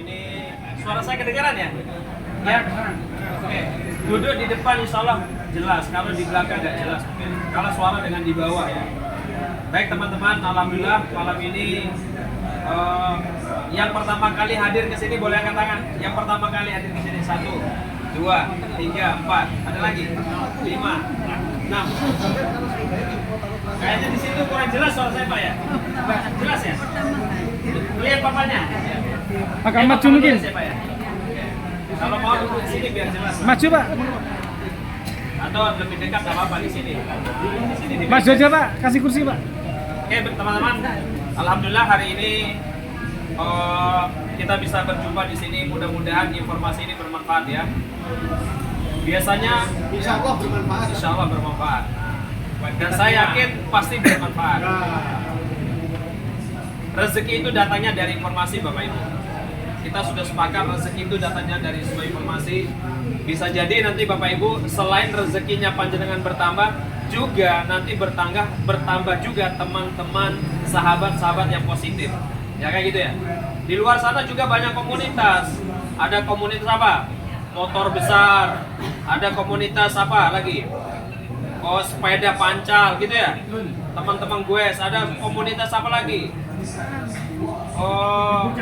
Ini suara saya kedengaran ya? Ya. Oke. Duduk di depan insya Allah jelas. Kalau di belakang nggak jelas. Kalau suara dengan di bawah ya. Baik teman-teman, alhamdulillah malam ini yang pertama kali hadir ke sini boleh angkat tangan. Yang pertama kali hadir ke sini 1, 2, 3, 4. Ada lagi? 5, 6. Kayaknya di situ kurang jelas suara saya Pak ya? Jelas ya? Lihat papanya. Agak maju mungkin. Ya? Kalau mau duduk di sini biar jelas. Maju Pak. Atau lebih dekat nggak apa-apa di sini. Di sini. Maju aja Pak, kasih kursi Pak. Oke teman-teman, alhamdulillah hari ini kita bisa berjumpa di sini. Mudah-mudahan informasi ini bermanfaat ya. Biasanya Insya Allah bermanfaat. Insya Allah bermanfaat. Dan saya yakin pasti bermanfaat. Rezeki itu datangnya dari informasi Bapak Ibu. Kita sudah sepakat rezeki itu datangnya dari sebuah informasi. Bisa jadi nanti Bapak Ibu selain rezekinya panjenengan bertambah, juga nanti bertambah juga teman-teman, sahabat-sahabat yang positif. Ya kayak gitu ya. Di luar sana juga banyak komunitas. Ada komunitas apa? Motor besar. Ada komunitas apa lagi? Oh, sepeda pancal gitu ya. Teman-teman gue, ada komunitas apa lagi? Oh,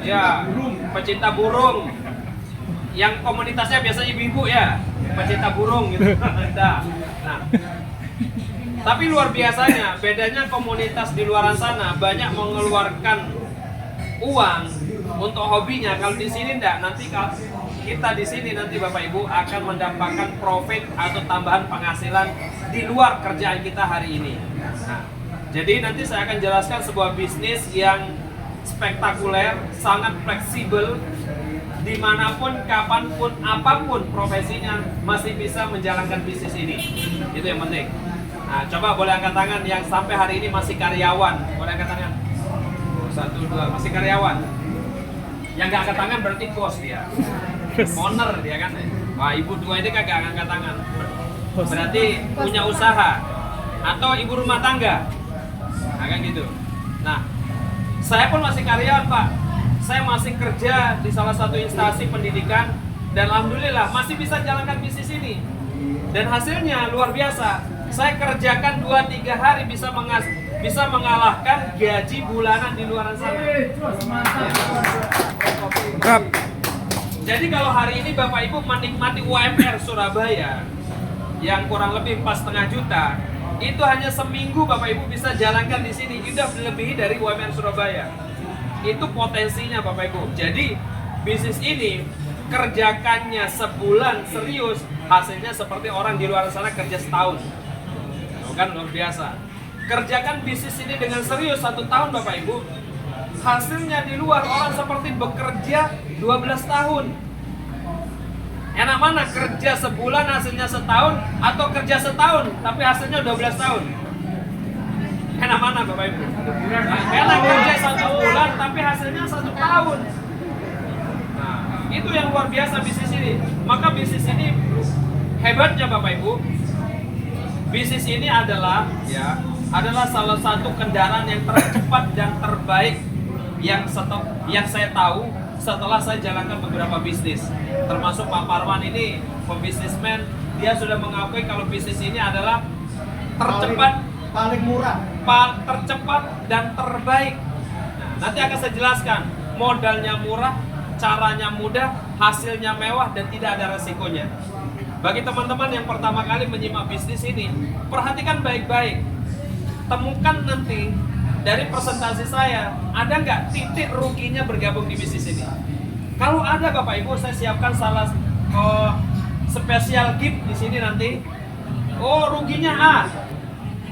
ya, pecinta burung. Yang komunitasnya biasanya ibu-ibu ya, pecinta burung gitu. Nah, tapi luar biasanya, bedanya komunitas di luar sana banyak mengeluarkan uang untuk hobinya. Kalau di sini enggak, nanti kalau kita di sini nanti Bapak Ibu akan mendapatkan profit atau tambahan penghasilan di luar kerjaan kita hari ini. Nah, jadi nanti saya akan jelaskan sebuah bisnis yang spektakuler, sangat fleksibel, dimanapun, kapanpun, apapun profesinya masih bisa menjalankan bisnis ini. Itu yang penting. Nah, coba boleh angkat tangan yang sampai hari ini masih karyawan. Boleh angkat tangan. 1, 2, masih karyawan. Yang nggak angkat tangan berarti bos dia. Owner dia kan. Wah, ibu dua ini kagak angkat tangan. Berarti punya usaha atau ibu rumah tangga. Nah, kan gitu. Nah, saya pun masih karyawan, Pak. Saya masih kerja di salah satu instansi pendidikan dan alhamdulillah masih bisa jalankan bisnis ini. Dan hasilnya luar biasa. Saya kerjakan 2-3 hari bisa mengalahkan gaji bulanan di luar sana. Jadi kalau hari ini Bapak Ibu menikmati UMR Surabaya yang kurang lebih 4,5 juta, itu hanya seminggu Bapak Ibu bisa jalankan di sini, sudah melebihi dari UMR Surabaya. Itu potensinya Bapak Ibu. Jadi bisnis ini kerjakannya sebulan serius, hasilnya seperti orang di luar sana kerja setahun. Kan luar biasa. Kerjakan bisnis ini dengan serius 1 tahun Bapak Ibu, hasilnya di luar orang seperti bekerja 12 tahun. Enak mana kerja sebulan hasilnya setahun atau kerja setahun tapi hasilnya 12 tahun? Enak mana Bapak Ibu? Enak kerja 1 bulan tapi hasilnya 1 tahun. Nah, itu yang luar biasa bisnis ini. Maka bisnis ini hebatnya Bapak Ibu. Bisnis ini adalah salah satu kendaraan yang tercepat dan terbaik yang saya tahu setelah saya jalankan beberapa bisnis. Termasuk Pak Parwan ini pembisnismen, dia sudah mengakui kalau bisnis ini adalah tercepat, paling murah, tercepat dan terbaik. Nah, nanti akan saya jelaskan. Modalnya murah, caranya mudah, hasilnya mewah dan tidak ada resikonya. Bagi teman-teman yang pertama kali menyimak bisnis ini, perhatikan baik-baik. Temukan nanti dari presentasi saya, ada nggak titik ruginya bergabung di bisnis ini? Kalau ada Bapak Ibu, saya siapkan salah spesial gift di sini nanti. Oh, ruginya A.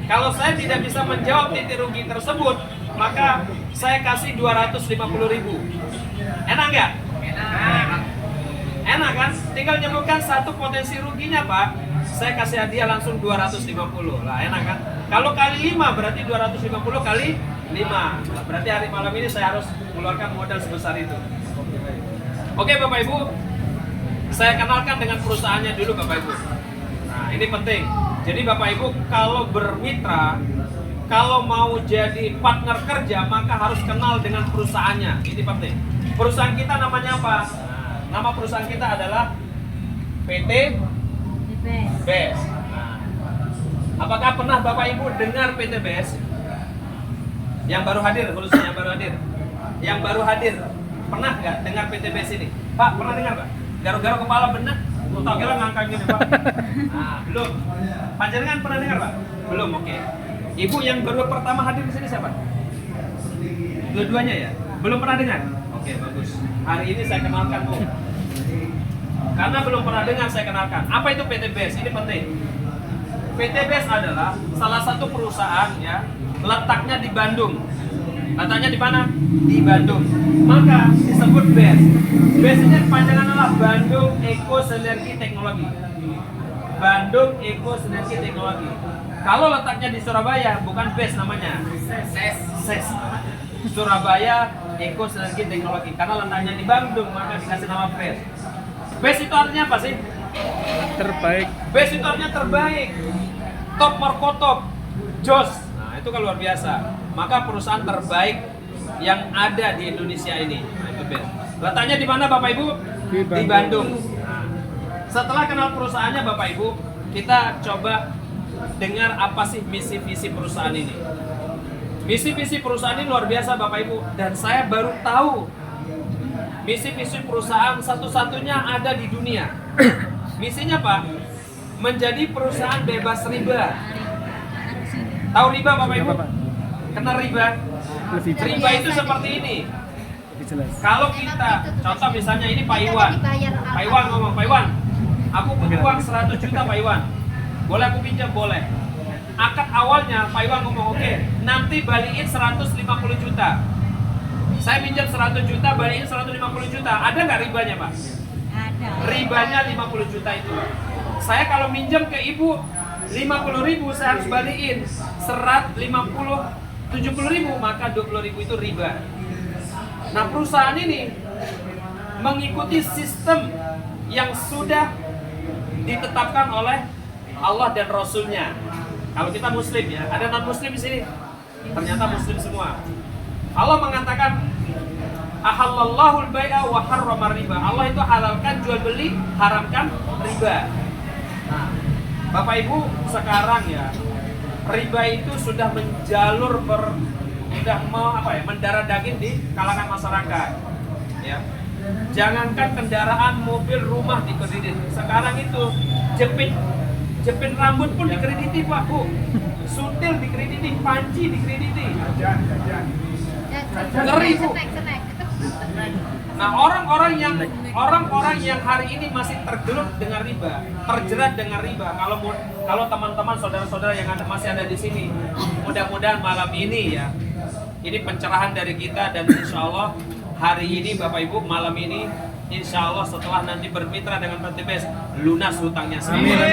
Kalau saya tidak bisa menjawab titik rugi tersebut, maka saya kasih 250.000. Enak nggak? Enak. Enak kan? Tinggal nyebutkan satu potensi ruginya Pak, saya kasih hadiah langsung 250. Lah enak kan? Kalau kali 5 berarti 250 kali 5. Berarti hari malam ini saya harus mengeluarkan modal sebesar itu. Oke Bapak Ibu, saya kenalkan dengan perusahaannya dulu Bapak Ibu. Nah ini penting. Jadi Bapak Ibu kalau bermitra, kalau mau jadi partner kerja maka harus kenal dengan perusahaannya. Ini penting. Perusahaan kita namanya apa? Nama perusahaan kita adalah PT BES. Nah, apakah pernah Bapak Ibu dengar PT BES? Yang baru hadir, khususnya yang baru hadir. Yang baru hadir, pernah nggak dengar PT BES ini? Pak, pernah dengar Pak? Garuk-garuk kepala benar? Tak kira ngangkat gini Pak. Nah, belum. Panjenengan pernah dengar Pak? Belum, oke. Ibu yang baru pertama hadir di sini siapa? Dua-duanya ya? Belum pernah dengar? Oke, bagus. Hari ini saya kenalkan Bu. Karena belum pernah dengar, saya kenalkan. Apa itu PT BES? Ini penting. PT BES adalah salah satu perusahaan ya, letaknya di Bandung. Letaknya di mana? Di Bandung. Maka disebut BES. BES ini kepanjangan adalah Bandung Eko Sinergi Teknologi. Bandung Eko Sinergi Teknologi. Kalau letaknya di Surabaya, bukan BES namanya. SES. Surabaya Eko Sinergi Teknologi. Karena letaknya di Bandung, maka dikasih nama BES. BES itu artinya apa sih? Terbaik. BES itu artinya terbaik. Top markotop. Jos. Nah, itu kan luar biasa. Maka perusahaan terbaik yang ada di Indonesia ini. Nah, itu BES. Letaknya di mana Bapak Ibu? Di Bandung. Nah, setelah kenal perusahaannya Bapak Ibu, kita coba dengar apa sih misi visi perusahaan ini. Misi visi perusahaan ini luar biasa Bapak Ibu, dan saya baru tahu misi visi perusahaan satu-satunya ada di dunia. Misinya Pak, menjadi perusahaan bebas riba. Tahu riba Bapak Ibu? Kenal riba? Lebih Riba itu seperti ini. jelas. Kalau kita, contoh misalnya ini Pak Iwan. Pak Iwan ngomong, Pak Iwan, aku punya uang 100 juta Pak Iwan. Boleh aku pinjam? Boleh. Akad awalnya Pak Iwan ngomong, oke, nanti balikin 150 juta. Saya minjam 100 juta, balikin 150 juta. Ada nggak ribanya Pak? Ada. Ribanya 50 juta itu. Saya kalau minjam ke ibu 50.000, saya harus balikin 70.000, maka 20.000 itu riba. Nah, perusahaan ini mengikuti sistem yang sudah ditetapkan oleh Allah dan Rasulnya. Kalau kita Muslim ya, ada non Muslim di sini. Ternyata Muslim semua. Allah mengatakan, ahallallahu al-bai'a wa harrama riba. Allah itu halalkan jual beli, haramkan riba. Nah, Bapak Ibu sekarang ya, riba itu sudah menjalur mendarah daging di kalangan masyarakat. Ya. Jangankan kendaraan, mobil, rumah dikredit. Sekarang itu jepit rambut pun dikrediti Pak Bu. Sutil dikrediti, panci dikrediti. Ngeri Bu. Nah, orang-orang yang hari ini masih tergelut dengan riba, terjerat dengan riba. Kalau teman-teman saudara-saudara yang masih ada di sini, mudah-mudahan malam ini ya, ini pencerahan dari kita, dan insya Allah hari ini Bapak Ibu malam ini insya Allah setelah nanti bermitra dengan PT BES, lunas hutangnya semua.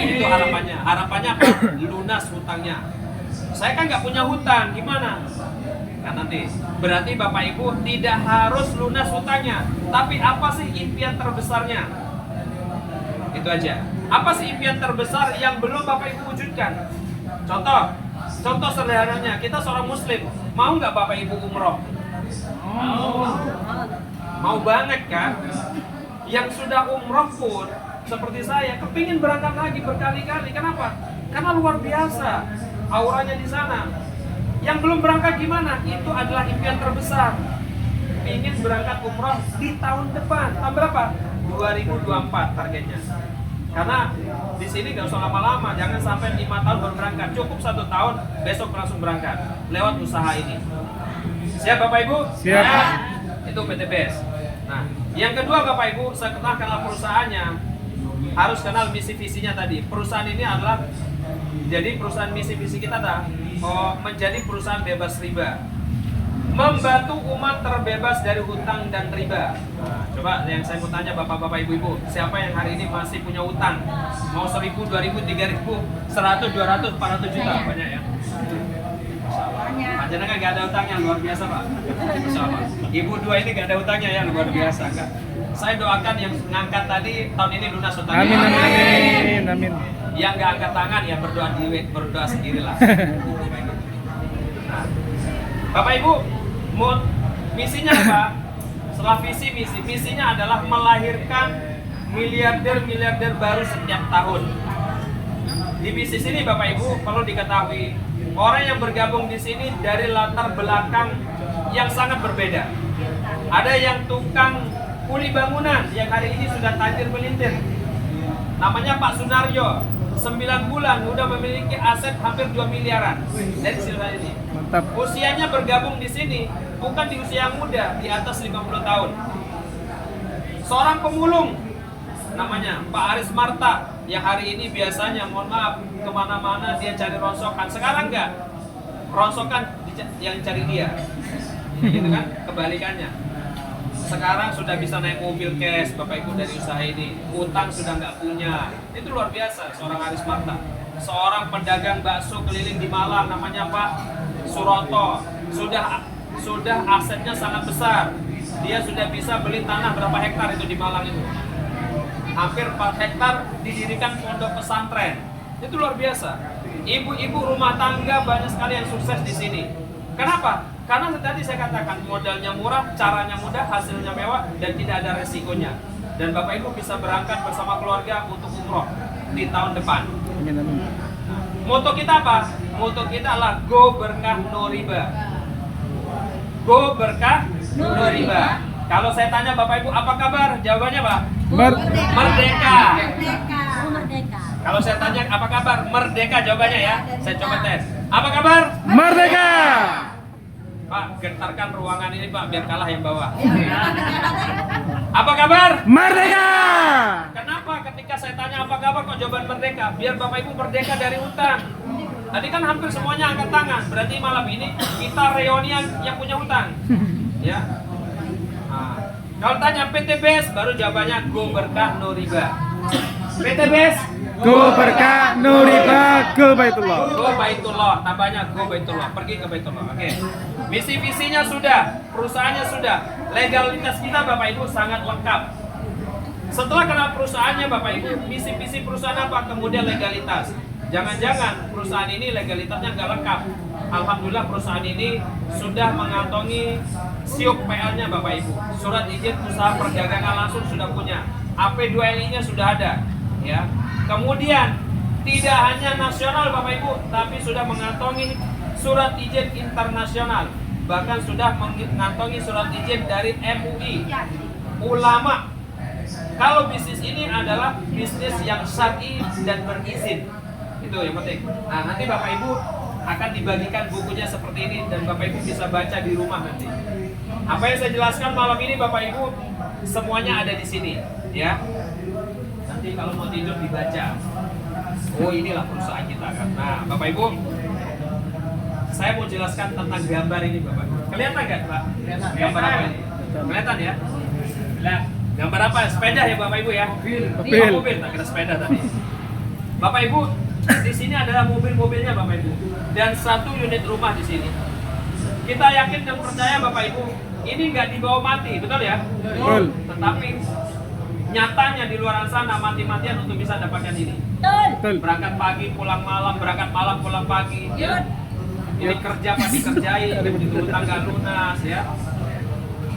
Itu harapannya. Harapannya apa? Lunas hutangnya. Saya kan nggak punya hutang, gimana? Nah, nanti berarti Bapak Ibu tidak harus lunas hutangnya, tapi apa sih impian terbesarnya? Itu aja. Apa sih impian terbesar yang belum Bapak Ibu wujudkan? Contoh sederhananya, kita seorang Muslim, mau nggak Bapak Ibu umroh? Mau banget kan? Yang sudah umroh pun seperti saya, kepingin berangkat lagi berkali-kali. Kenapa? Karena luar biasa auranya di sana. Yang belum berangkat gimana? Itu adalah impian terbesar. Ingin berangkat umroh di tahun depan. Tahun berapa? 2024 targetnya. Karena di sini nggak usah lama-lama, jangan sampai 5 tahun baru berangkat. Cukup 1 tahun, besok langsung berangkat lewat usaha ini. Siap Bapak Ibu? Siap. Ya. Itu PT BES. Nah, yang kedua Bapak Ibu, setelah kenal perusahaannya, harus kenal misi visinya tadi. Perusahaan ini adalah, jadi perusahaan misi visi kita adalah menjadi perusahaan bebas riba, membantu umat terbebas dari hutang dan riba. Nah, coba yang saya mau tanya Bapak-bapak, Ibu-ibu, siapa yang hari ini masih punya utang? Mau 1.000, 2.000, 3.000, 100, 200, 400 juta? Banyak ya? Pak Jenengan nggak ada utangnya, luar biasa Pak. Insya Allah. Ibu dua ini nggak ada utangnya ya, luar biasa Kak. Saya doakan yang ngangkat tadi tahun ini lunas utangnya. Amin, amin, amin. Yang nggak angkat tangan ya berdoa sendirilah. Nah, Bapak Ibu, misinya apa? Setelah visi misi, misinya adalah melahirkan miliarder baru setiap tahun. Di bisnis ini Bapak Ibu perlu diketahui, orang yang bergabung di sini dari latar belakang yang sangat berbeda. Ada yang tukang kuli bangunan yang hari ini sudah tajir melintir. Namanya Pak Sunaryo, 9 bulan udah memiliki aset hampir 2 miliaran dari silsilah ini. Mantap. Usianya bergabung di sini bukan di usia yang muda, di atas 50 tahun. Seorang pemulung namanya Pak Aris Marta yang hari ini biasanya, mohon maaf, kemana-mana dia cari rongsokan. Sekarang enggak, rongsokan yang cari dia, gitu kan? Kebalikannya. Sekarang sudah bisa naik mobil cash Bapak Ibu dari usaha ini. Utang sudah nggak punya. Itu luar biasa seorang Aris Marta. Seorang pedagang bakso keliling di Malang namanya Pak Suroto. Sudah asetnya sangat besar. Dia sudah bisa beli tanah berapa hektar itu di Malang itu. Hampir 4 hektar didirikan pondok pesantren. Itu luar biasa. Ibu-ibu rumah tangga banyak sekali yang sukses di sini. Kenapa? Karena tadi saya katakan modalnya murah, caranya mudah, hasilnya mewah, dan tidak ada resikonya. Dan Bapak Ibu bisa berangkat bersama keluarga untuk umroh di tahun depan. Amin, amin. Moto kita apa? Moto kita adalah Go Berkah No Riba. Go Berkah No Riba. Kalau saya tanya Bapak Ibu apa kabar? Jawabannya apa? Merdeka. Merdeka. Merdeka. Kalau saya tanya apa kabar? Merdeka jawabannya ya. Saya coba tes. Apa kabar? Merdeka. Pak, gentarkan ruangan ini Pak, biar kalah yang bawah. Apa kabar? Merdeka. Kenapa ketika saya tanya apa kabar kok jawaban merdeka? Biar Bapak Ibu merdeka dari utang. Tadi kan hampir semuanya angkat tangan. Berarti malam ini kita reunian yang punya utang. Ya. Nah, kalau tanya PTBS baru jawabannya Go Berkah No Riba. PTBS Go Berkah No Riba, Go Baitullah. Go Baitullah, tambahnya Go Baitullah, pergi ke Baitullah. Oke. Misi visinya sudah, perusahaannya sudah, legalitas kita Bapak Ibu sangat lengkap. Setelah kenal perusahaannya Bapak Ibu, misi perusahaan apa? Kemudian legalitas. Jangan-jangan perusahaan ini legalitasnya nggak lengkap. Alhamdulillah perusahaan ini sudah mengantongi SIUP PL-nya Bapak Ibu. Surat izin usaha perdagangan langsung sudah punya. AP2LI-nya sudah ada. Ya. Kemudian tidak hanya nasional Bapak Ibu, tapi sudah mengantongi surat izin internasional. Bahkan sudah mengantongi surat izin dari MUI, ulama. Kalau bisnis ini adalah bisnis yang syar'i dan berizin. Itu yang penting. Nah, nanti Bapak Ibu akan dibagikan bukunya seperti ini dan Bapak Ibu bisa baca di rumah nanti. Apa yang saya jelaskan malam ini Bapak Ibu semuanya ada di sini, ya. Nanti kalau mau tidur dibaca. Oh, inilah perusahaan kita kan. Nah, Bapak Ibu, saya mau jelaskan tentang gambar ini Bapak. Kelihatan nggak Pak? Gambar apa ini? Kelihatan ya? Lihat, gambar apa? Sepeda ya Bapak Ibu ya? Mobil. Oh, mobil, tak kira sepeda tadi. Bapak Ibu, di sini adalah mobil-mobilnya Bapak Ibu dan 1 unit rumah di sini. Kita yakin dan percaya Bapak Ibu, ini nggak dibawa mati, betul ya? Betul. Tetapi nyatanya di luar sana mati-matian untuk bisa dapatkan ini. Betul. Berangkat pagi, pulang malam, berangkat malam, pulang pagi. Ya. Ini kerja pasti kerjain, itu hutang gak lunas ya.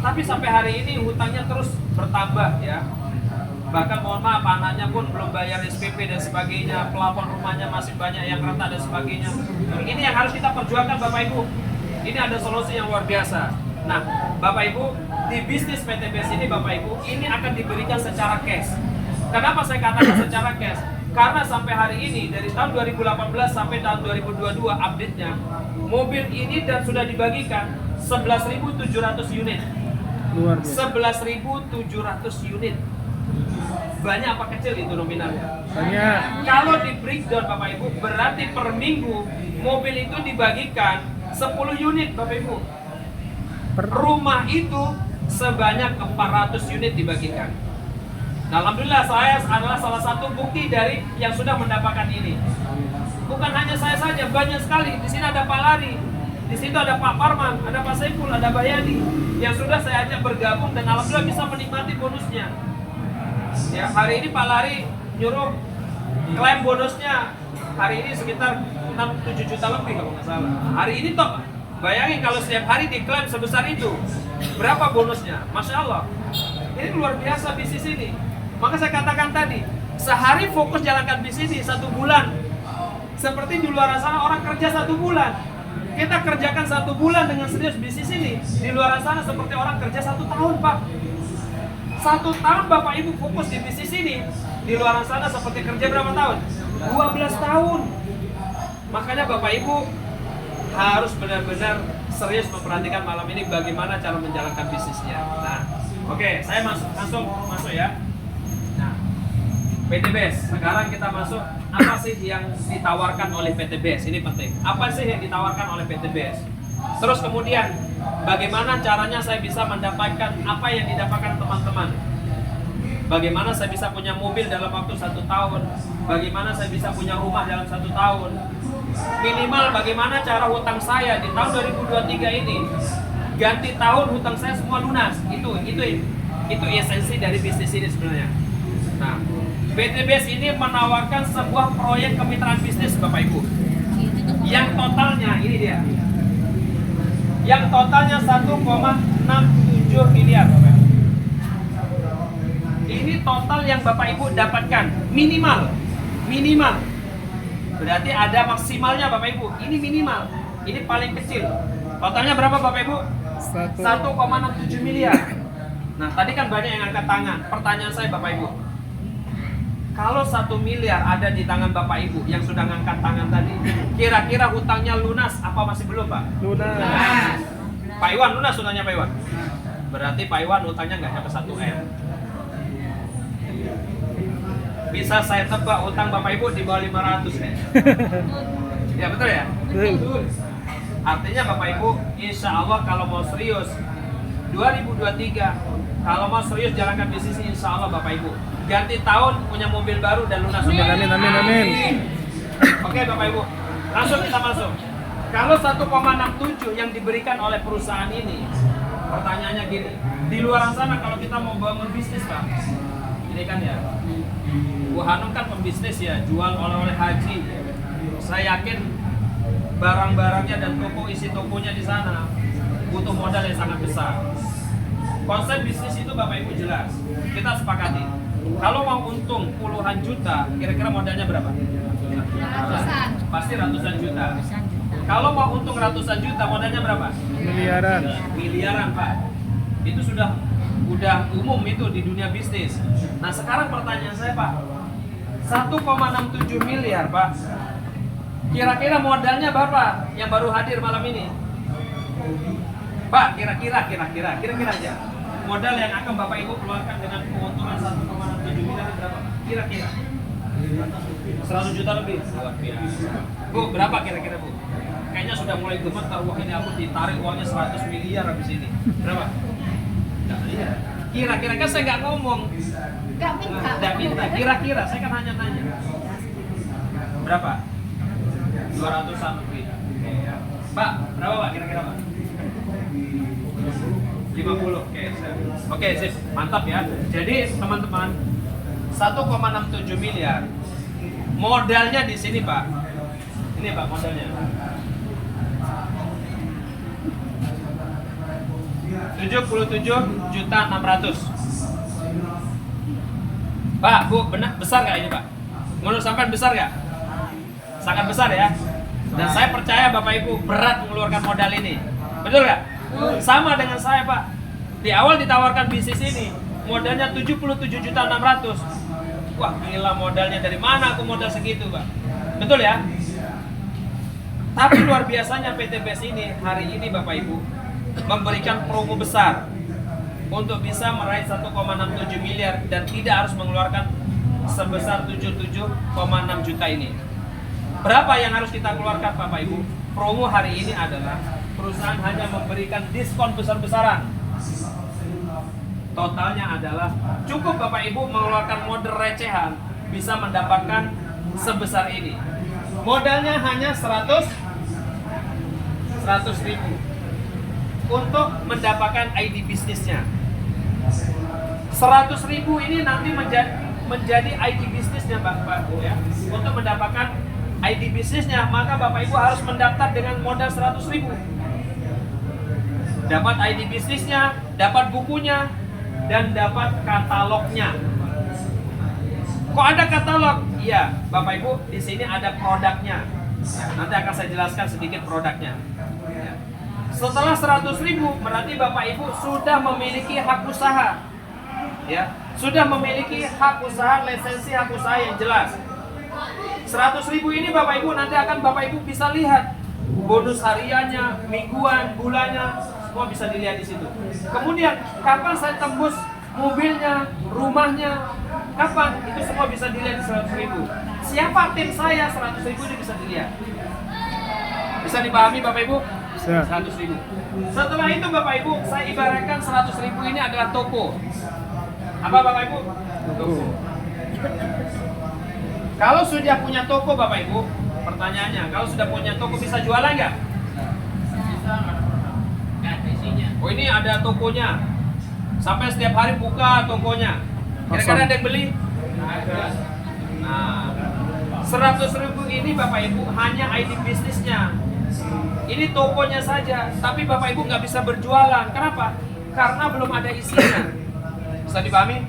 Tapi sampai hari ini hutangnya terus bertambah ya. Bahkan mohon maaf anaknya pun belum bayar SPP dan sebagainya, pelafon rumahnya masih banyak yang retak dan sebagainya. Ini yang harus kita perjuangkan Bapak Ibu. Ini ada solusi yang luar biasa. Nah, Bapak Ibu, di bisnis PTBS ini Bapak Ibu, ini akan diberikan secara cash. Kenapa saya katakan secara cash? Karena sampai hari ini, dari tahun 2018 sampai tahun 2022 update-nya, mobil ini dan sudah dibagikan 11.700 unit. Luar biasa. 11.700 unit. Banyak apa kecil itu nominalnya? Banyak. Kalau di breakdown Bapak Ibu, berarti per minggu mobil itu dibagikan 10 unit Bapak Ibu. Rumah itu sebanyak 400 unit dibagikan. Nah, alhamdulillah saya adalah salah satu bukti dari yang sudah mendapatkan ini. Bukan hanya saya saja, banyak sekali. Di sini ada Pak Lari, di situ ada Pak Parman, ada Pak Saiful, ada Bayani yang sudah saya ajak bergabung dan alhamdulillah bisa menikmati bonusnya. Ya, hari ini Pak Lari nyuruh klaim bonusnya hari ini sekitar 6-7 juta lebih kalau nggak salah. Hari ini top. Bayangin kalau setiap hari diklaim sebesar itu, berapa bonusnya? Masya Allah. Ini luar biasa bisnis ini. Maka saya katakan tadi, sehari fokus jalankan bisnis ini 1 bulan. Seperti di luar sana orang kerja 1 bulan. Kita kerjakan 1 bulan dengan serius bisnis ini. Di luar sana seperti orang kerja 1 tahun, Pak. 1 tahun Bapak Ibu fokus di bisnis ini. Di luar sana seperti kerja berapa tahun? 12 tahun. Makanya Bapak Ibu harus benar-benar serius memperhatikan malam ini bagaimana cara menjalankan bisnisnya. Nah, oke, saya masuk ya. Nah, PTBS. Sekarang kita masuk, apa sih yang ditawarkan oleh PTBS? Ini penting. Apa sih yang ditawarkan oleh PTBS? Terus kemudian, bagaimana caranya saya bisa mendapatkan apa yang didapatkan teman-teman? Bagaimana saya bisa punya mobil dalam waktu 1 tahun? Bagaimana saya bisa punya rumah dalam 1 tahun? Minimal bagaimana cara hutang saya di tahun 2023 ini ganti tahun hutang saya semua lunas. Itu esensi dari bisnis ini sebenarnya. Nah, PTBS ini menawarkan sebuah proyek kemitraan bisnis Bapak Ibu. Yang totalnya ini dia. Yang totalnya 1,67 miliar Bapak Ibu. Ini total yang Bapak Ibu dapatkan minimal. Berarti ada maksimalnya Bapak Ibu. Ini minimal. Ini paling kecil. Totalnya berapa Bapak Ibu? 1,67 miliar. Nah, tadi kan banyak yang angkat tangan. Pertanyaan saya Bapak Ibu, kalau 1 miliar ada di tangan Bapak Ibu yang sudah ngangkat tangan tadi, kira-kira hutangnya lunas apa masih belum Pak? Lunas. Pak Iwan lunas hutangnya Pak Iwan. Berarti Pak Iwan hutangnya nggak sampai 1 M. Bisa saya tebak hutang Bapak Ibu di bawah 500 nih. Ya betul ya? Betul. Artinya Bapak Ibu, insya Allah kalau mau serius 2023, kalau mau serius jalankan bisnis ini, insya Allah Bapak Ibu ganti tahun punya mobil baru dan lunas. Amin. Oke Bapak Ibu, langsung kita masuk. Kalau 1,67 yang diberikan oleh perusahaan ini, pertanyaannya gini, di luar sana kalau kita mau bangun bisnis Pak, ini kan ya, Bu Hanum kan pembisnis ya, jual oleh-oleh haji. Saya yakin barang-barangnya dan toko isi tokonya di sana butuh modal yang sangat besar. Konsep bisnis itu Bapak Ibu jelas, kita sepakati. Kalau mau untung puluhan juta, kira-kira modalnya berapa? Ratusan. Pasti ratusan juta. Kalau mau untung ratusan juta, modalnya berapa? Miliaran Pak. Itu sudah umum itu di dunia bisnis. Nah sekarang pertanyaan saya Pak, 1,67 miliar Pak, kira-kira modalnya berapa yang baru hadir malam ini? Pak, kira-kira aja modal yang akan Bapak Ibu keluarkan dengan keuntungan 1,67 miliar berapa? Kira-kira 100 juta lebih. Bu, berapa kira-kira Bu? Kayaknya sudah mulai gemetar, wah ini aku ditarik uangnya 100 miliar habis ini. Berapa? Kira-kira kan saya nggak ngomong. Nggak minta. Kira-kira, saya kan hanya nanya. Berapa? 200-an lebih. Pak, berapa Pak kira-kira Pak? 50. Oke, sip. Mantap ya. Jadi teman-teman, 1,67 miliar. Modalnya di sini Pak. Ini Pak modalnya. 77.600.000. Pak, Bu, benar besar nggak ini Pak? Menurut sampean besar nggak? Sangat besar ya. Dan saya percaya Bapak Ibu berat mengeluarkan modal ini. Betul nggak? Sama dengan saya Pak. Di awal ditawarkan bisnis ini, modalnya 77.600.000. Wah gila, modalnya dari mana aku modal segitu Pak? Betul ya? Tapi luar biasanya PTBS ini hari ini Bapak Ibu memberikan promo besar untuk bisa meraih 1,67 miliar dan tidak harus mengeluarkan sebesar 77,6 juta ini. Berapa yang harus kita keluarkan Bapak Ibu? Promo hari ini adalah perusahaan hanya memberikan diskon besar-besaran. Totalnya adalah cukup Bapak Ibu mengeluarkan modal recehan bisa mendapatkan sebesar ini. Modalnya hanya 100.000 untuk mendapatkan ID bisnisnya. 100.000 ini nanti menjadi ID bisnisnya Bapak Ibu ya. Untuk mendapatkan ID bisnisnya, maka Bapak Ibu harus mendaftar dengan modal 100.000. dapat ID bisnisnya, dapat bukunya, dan dapat katalognya. Kok ada katalog? Iya, Bapak Ibu, di sini ada produknya. Ya, nanti akan saya jelaskan sedikit produknya. Ya. Setelah 100.000, berarti Bapak Ibu sudah memiliki hak usaha. Ya, sudah memiliki hak usaha, lisensi hak usaha yang jelas. 100.000 ini Bapak Ibu nanti akan Bapak Ibu bisa lihat bonus hariannya, mingguan, bulannya, semua bisa dilihat di situ. Kemudian kapan saya tembus mobilnya, rumahnya, kapan? Itu semua bisa dilihat di 100.000. Siapa tim saya, 100.000 ini bisa dilihat. Bisa dipahami Bapak Ibu? Bisa. 100.000. Setelah itu Bapak Ibu, saya ibaratkan 100.000 ini adalah toko. Apa Bapak Ibu? Toko. Kalau sudah punya toko Bapak Ibu, pertanyaannya, kalau sudah punya toko bisa jualan nggak? Bisa. Oh ini ada tokonya. Sampai setiap hari buka tokonya. Kira-kira ada yang beli? Ada. Nah, 100.000 ini Bapak Ibu hanya ID bisnisnya. Ini tokonya saja, tapi Bapak Ibu nggak bisa berjualan. Kenapa? Karena belum ada isinya. Bisa dipahami?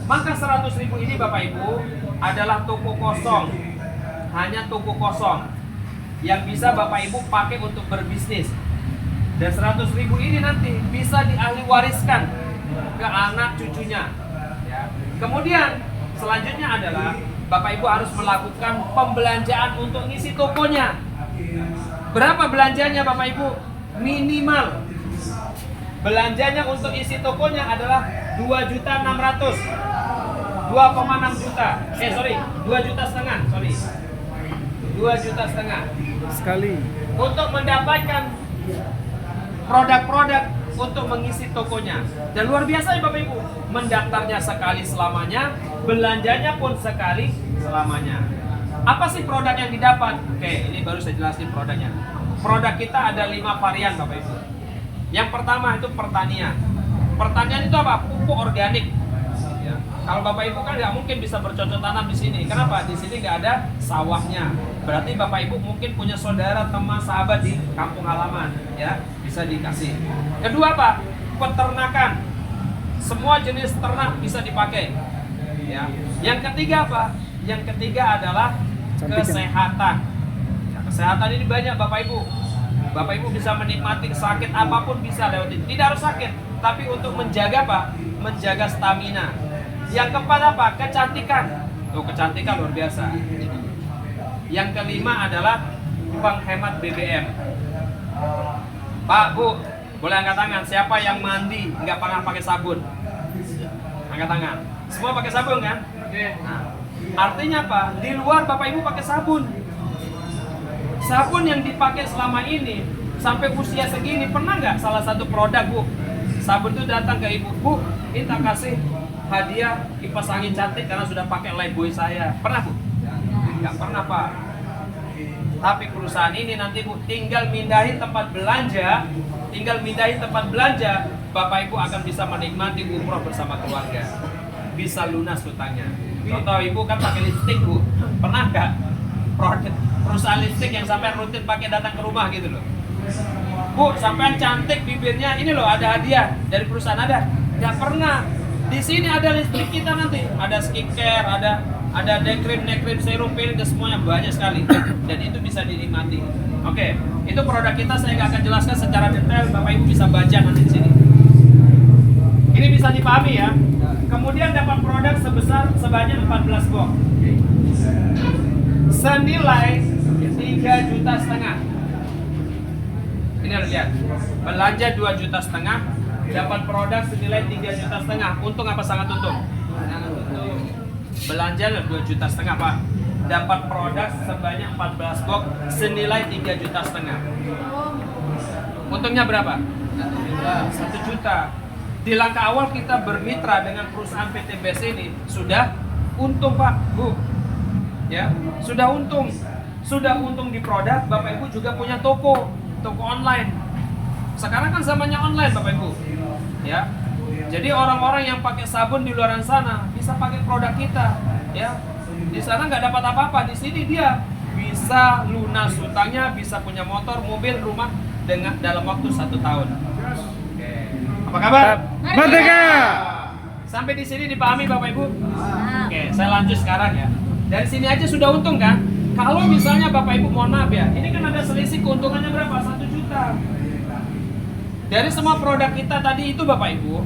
Maka 100.000 ini Bapak Ibu adalah toko kosong. Hanya toko kosong yang bisa Bapak Ibu pakai untuk berbisnis. Dan 100.000 ini nanti bisa diahli wariskan ke anak cucunya. Ya. Kemudian selanjutnya adalah Bapak Ibu harus melakukan pembelanjaan untuk ngisi tokonya. Berapa belanjanya Bapak Ibu? Minimal belanjanya untuk isi tokonya adalah 2.600.000. 2,6 juta. 2,5 juta. 2,5 juta Sekali. untuk mendapatkan produk-produk untuk mengisi tokonya. Dan luar biasa ya Bapak Ibu, mendaftarnya sekali selamanya, belanjanya pun sekali selamanya. Apa sih produk yang didapat? Oke, ini baru saya jelasin produknya. Produk kita ada 5 varian Bapak Ibu. Yang pertama itu pertanian. Pertanian itu apa? Pupuk organik. Ya. Kalau Bapak Ibu kan nggak mungkin bisa bercocok tanam di sini. Kenapa? Di sini nggak ada sawahnya. Berarti Bapak Ibu mungkin punya saudara, teman, sahabat di kampung halaman, ya bisa dikasih. Kedua apa? Peternakan. Semua jenis ternak bisa dipakai. Ya. Yang ketiga apa? Yang ketiga adalah kesehatan. Ya, kesehatan ini banyak Bapak Ibu. Bapak Ibu bisa menikmati sakit apapun bisa lewatin. Tidak harus sakit, tapi untuk menjaga apa? Menjaga stamina. Yang keempat apa? Kecantikan. Tuh, kecantikan luar biasa. Yang kelima adalah penghemat BBM. Pak, Bu, boleh angkat tangan. Siapa yang mandi nggak pernah pakai sabun? Angkat tangan. Semua pakai sabun kan? Nah, artinya apa? Di luar Bapak Ibu pakai sabun. Sabun yang dipakai selama ini sampai usia segini, pernah nggak salah satu produk Bu, sabun itu datang ke Ibu, Bu, kita kasih hadiah kipas angin cantik karena sudah pakai Lifebuoy saya. Pernah Bu? Nggak pernah Pak. Tapi perusahaan ini nanti Bu tinggal mindahin tempat belanja, Bapak Ibu akan bisa menikmati umroh bersama keluarga, bisa lunas hutangnya. Contoh Ibu kan pakai lipstik Bu, pernah nggak perusahaan lipstik yang sampai rutin pakai datang ke rumah gitu loh? Bu, sampai cantik bibirnya, ini loh ada hadiah dari perusahaan, ada? Nggak pernah. Di sini ada lipstik kita nanti, ada skincare, ada day cream, serum, peeling, dan semuanya banyak sekali. Dan itu bisa dinikmati. Oke, itu produk kita saya nggak akan jelaskan secara detail, Bapak Ibu bisa baca nanti di sini. Ini bisa dipahami ya. Kemudian dapat produk sebanyak 14 box. Senilai 3,5 juta. Ini harus lihat. Belanja 2,5 juta, dapat produk senilai 3,5 juta. Untung apa sangat untung? Belanja 2,5 juta Pak. Dapat produk sebanyak 14 box senilai 3,5 juta. Untungnya berapa? 1 juta. Di langkah awal kita bermitra dengan perusahaan PT BES ini sudah untung Pak, Bu. Ya, sudah untung di produk. Bapak Ibu juga punya toko online. Sekarang kan zamannya online Bapak Ibu, ya. Jadi orang-orang yang pakai sabun di luar sana bisa pakai produk kita, ya. Di sana nggak dapat apa-apa, di sini dia bisa lunas hutangnya, bisa punya motor, mobil, rumah dalam waktu 1 tahun. Apa kabar? Merdeka! Sampai di sini dipahami Bapak Ibu? Oke, saya lanjut sekarang ya. Dari sini aja sudah untung kan? Kalau misalnya Bapak Ibu mohon maaf ya, ini kan ada selisih keuntungannya berapa? 1 juta. Dari semua produk kita tadi itu Bapak Ibu,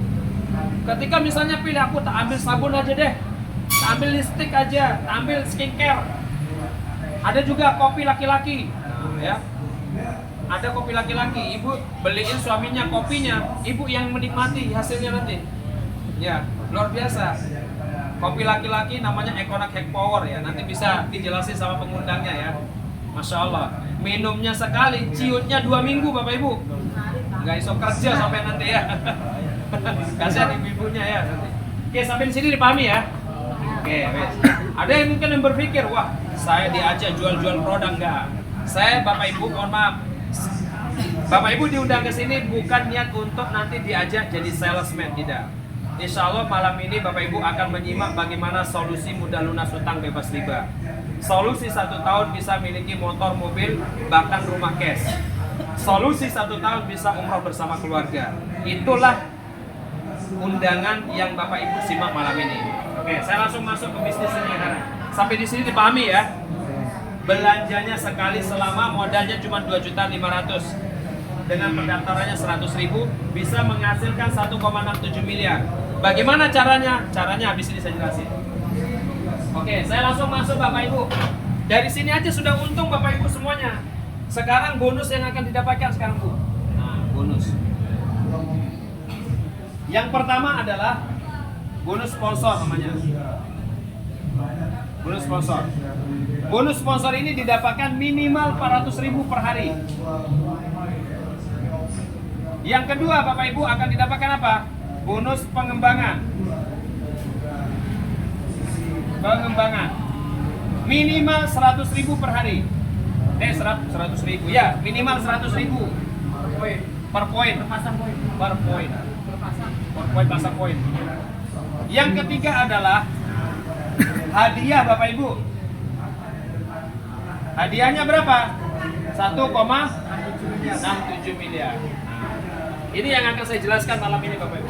ketika misalnya pilih aku tak ambil sabun aja deh, tak ambil lipstick aja, tak ambil skincare. Ada juga kopi laki-laki, ya. Ada kopi laki-laki, ibu beliin suaminya kopinya, ibu yang menikmati hasilnya nanti. Ya, luar biasa. Kopi laki-laki namanya Econac Hack Power ya, nanti bisa dijelasin sama pengundangnya ya. Masya Allah, minumnya sekali, ciutnya 2 minggu Bapak Ibu. Nggak iso kerja sampai nanti ya. Kasihan ibu-ibunya ya nanti. Oke, sampai di sini dipahami ya. Oke, wes. Ada yang mungkin yang berpikir, wah saya diajak jual-jual produk enggak. Saya Bapak Ibu mohon maaf, Bapak Ibu diundang ke sini bukan niat untuk nanti diajak jadi salesman, tidak. Insya Allah malam ini Bapak Ibu akan menyimak bagaimana solusi mudah lunas utang bebas riba. Solusi 1 tahun bisa miliki motor, mobil, bahkan rumah cash. Solusi 1 tahun bisa umroh bersama keluarga. Itulah undangan yang Bapak Ibu simak malam ini. Oke, saya langsung masuk ke bisnisnya sekarang. Sampai di sini dipahami ya. Belanjanya sekali selama modalnya cuma 2.500.000. Dengan pendaftarannya 100.000 bisa menghasilkan 1,67 miliar. Bagaimana caranya? Caranya habis ini saya jelasin. Oke, saya langsung masuk Bapak Ibu. Dari sini aja sudah untung Bapak Ibu semuanya. Sekarang bonus yang akan didapatkan sekarang Bu. Nah, bonus. Yang pertama adalah bonus sponsor namanya. Bonus sponsor. Bonus sponsor ini didapatkan minimal 400.000 per hari. Yang kedua Bapak Ibu akan didapatkan apa? Bonus pengembangan. Pengembangan minimal 100.000 per hari. 100.000 ya, minimal 100.000 per poin. Per poin pasang poin. Yang ketiga adalah hadiah Bapak Ibu. Hadiahnya berapa? 1,67 miliar. Ini yang akan saya jelaskan malam ini Bapak Ibu.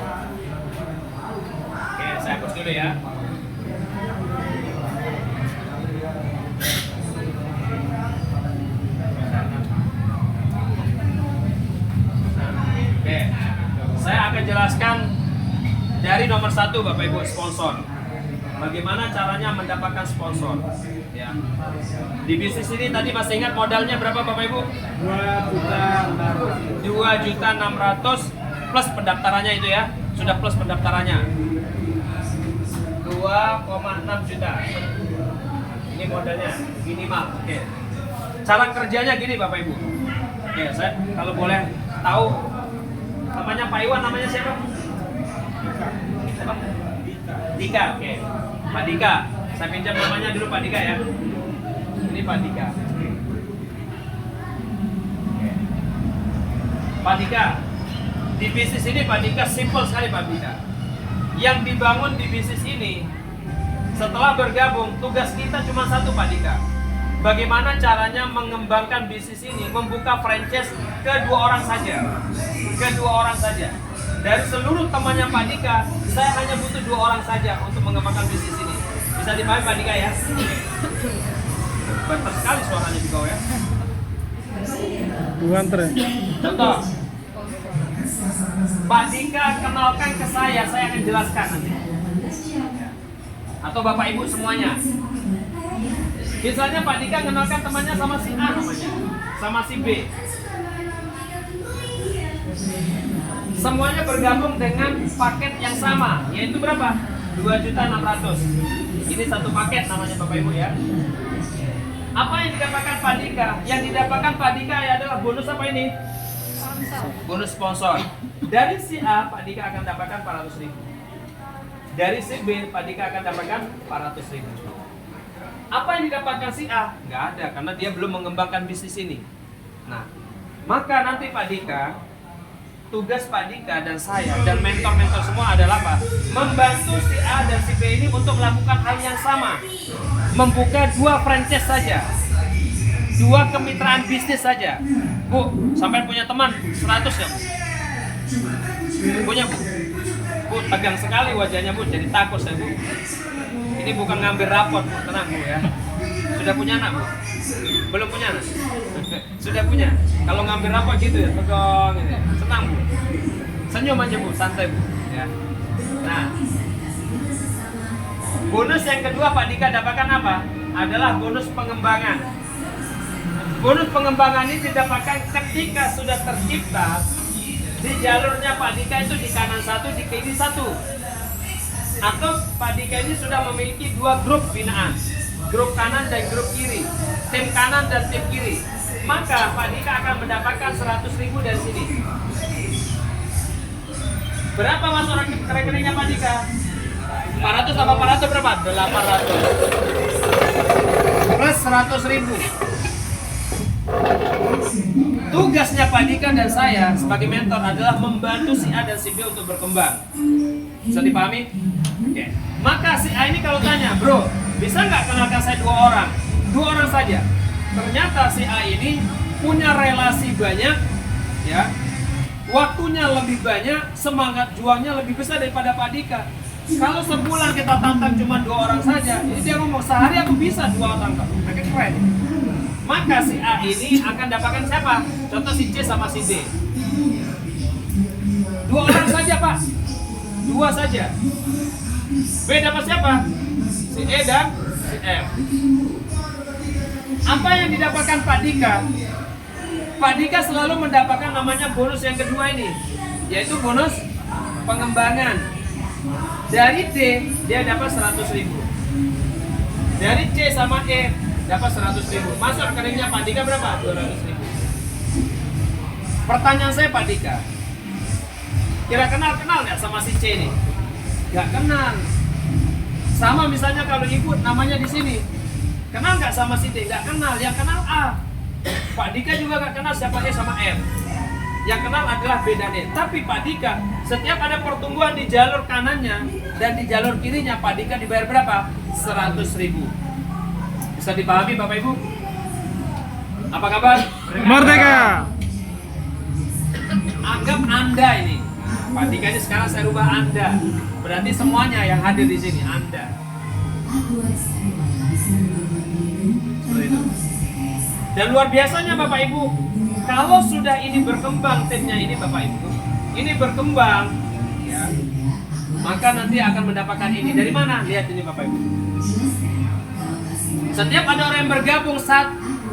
Oke, saya hapus dulu ya. Oke, saya akan jelaskan dari nomor 1 Bapak Ibu, sponsor. Bagaimana caranya mendapatkan sponsor? Ya. Di bisnis ini tadi masih ingat modalnya berapa Bapak Ibu? 2.600.000 plus pendaftarannya itu ya. Sudah plus pendaftarannya. 2,6 juta. Ini modalnya minimal. Oke. Cara kerjanya gini Bapak Ibu. Oke, saya kalau boleh tahu namanya Pak Iwan, namanya siapa? Siapa? Dika. Oke. Pak Dika. Saya pinjam namanya dulu Pak Dika ya. Ini Pak Dika. Pak Dika. Di bisnis ini Pak Dika simple sekali Pak Dika. Yang dibangun di bisnis ini setelah bergabung tugas kita cuma satu Pak Dika. Bagaimana caranya mengembangkan bisnis ini, membuka franchise ke 2 orang saja. Ke 2 orang saja. Dari seluruh temannya Pak Dika, saya hanya butuh 2 orang saja untuk mengembangkan bisnis ini. Bisa dipahami Pak Dika ya? Banter sekali suaranya di bawah ya. Banter ya? Contoh, Pak Dika kenalkan ke saya akan jelaskan nanti. Atau Bapak Ibu semuanya. Misalnya Pak Dika kenalkan temannya sama si A namanya, sama si B. Semuanya bergabung dengan paket yang sama, yaitu berapa? 2.600.000. Ini satu paket namanya Bapak Ibu ya. Apa yang didapatkan Pak Dika? Yang didapatkan Pak Dika adalah bonus apa ini? Bonus sponsor. Dari si A, Pak Dika akan dapatkan 400.000. Dari si B, Pak Dika akan dapatkan 400.000. Apa yang didapatkan si A? Nggak ada, karena dia belum mengembangkan bisnis ini. Nah, maka nanti Pak Dika, tugas Pak Dika dan saya dan mentor-mentor semua adalah apa? Membantu si A dan si B ini untuk melakukan hal yang sama. Membuka 2 franchise saja. 2 kemitraan bisnis saja. Bu, sampai punya teman 100 ya Bu? Punya Bu? Bu, tegang sekali wajahnya Bu, jadi takut saya Bu. Ini bukan ngambil rapot Bu, tenang Bu ya. Sudah punya anak Bu? Belum punya anak? Sudah punya? Kalau ngambil rapot gitu ya, tegang gitu ya. Senang Bu? Senyum aja Bu, santai Bu ya. Nah, bonus yang kedua Pak Dika dapatkan apa? Adalah bonus pengembangan. Bonus pengembangan ini didapatkan ketika sudah tercipta di jalurnya Pak Dika itu di kanan satu, di kiri satu. Atau Pak Dika ini sudah memiliki dua grup binaan, grup kanan dan grup kiri, tim kanan dan tim kiri. Maka Pak Dika akan mendapatkan 100.000 dari sini. Berapa masuk ke rekeningnya Pak Dika? 400 tambah 400 berapa? 800 plus 100.000. Tugasnya Pak Dika dan saya sebagai mentor adalah membantu si A dan si B untuk berkembang. Bisa dipahami? Oke. Maka si A ini kalau tanya, bro, bisa nggak kenalkan saya 2 orang? 2 orang saja. Ternyata si A ini punya relasi banyak, ya, waktunya lebih banyak, semangat juangnya lebih besar daripada Pak Dika. Kalau sebulan kita tantang cuma 2 orang saja, ini dia ngomong sehari aku bisa 2 orang tangkap. Mereka keren. Maka si A ini akan dapatkan siapa? Contoh si C sama si D. 2 orang saja Pak, 2 saja. B dapat siapa? Si E dan si F. Apa yang didapatkan Pak Dika? Pak Dika selalu mendapatkan namanya bonus yang kedua ini, yaitu bonus pengembangan. Dari D dia dapat 100.000. Dari C sama E dapat 100.000. Masuk rekeningnya Pak Dika berapa? 200.000. Pertanyaan saya Pak Dika, kira kenal nggak sama si C ini? Nggak kenal. Sama misalnya kalau ibu namanya di sini, kenal nggak sama si D? Nggak kenal. Yang kenal A. Pak Dika juga nggak kenal siapa E sama F. Yang kenal adalah B dan E. Tapi Pak Dika, setiap ada pertumbuhan di jalur kanannya dan di jalur kirinya, Pak Dika dibayar berapa? 100.000. Bisa dipahami Bapak Ibu? Apa kabar? Merdeka. Anggap Anda ini. Pak Dika ini sekarang saya rubah Anda. Berarti semuanya yang hadir di sini Anda. Seperti itu. Dan luar biasanya Bapak Ibu, kalau sudah ini berkembang timnya ini Bapak Ibu, ini berkembang, ya, maka nanti akan mendapatkan ini. Dari mana? Lihat ini Bapak Ibu. Setiap ada orang yang bergabung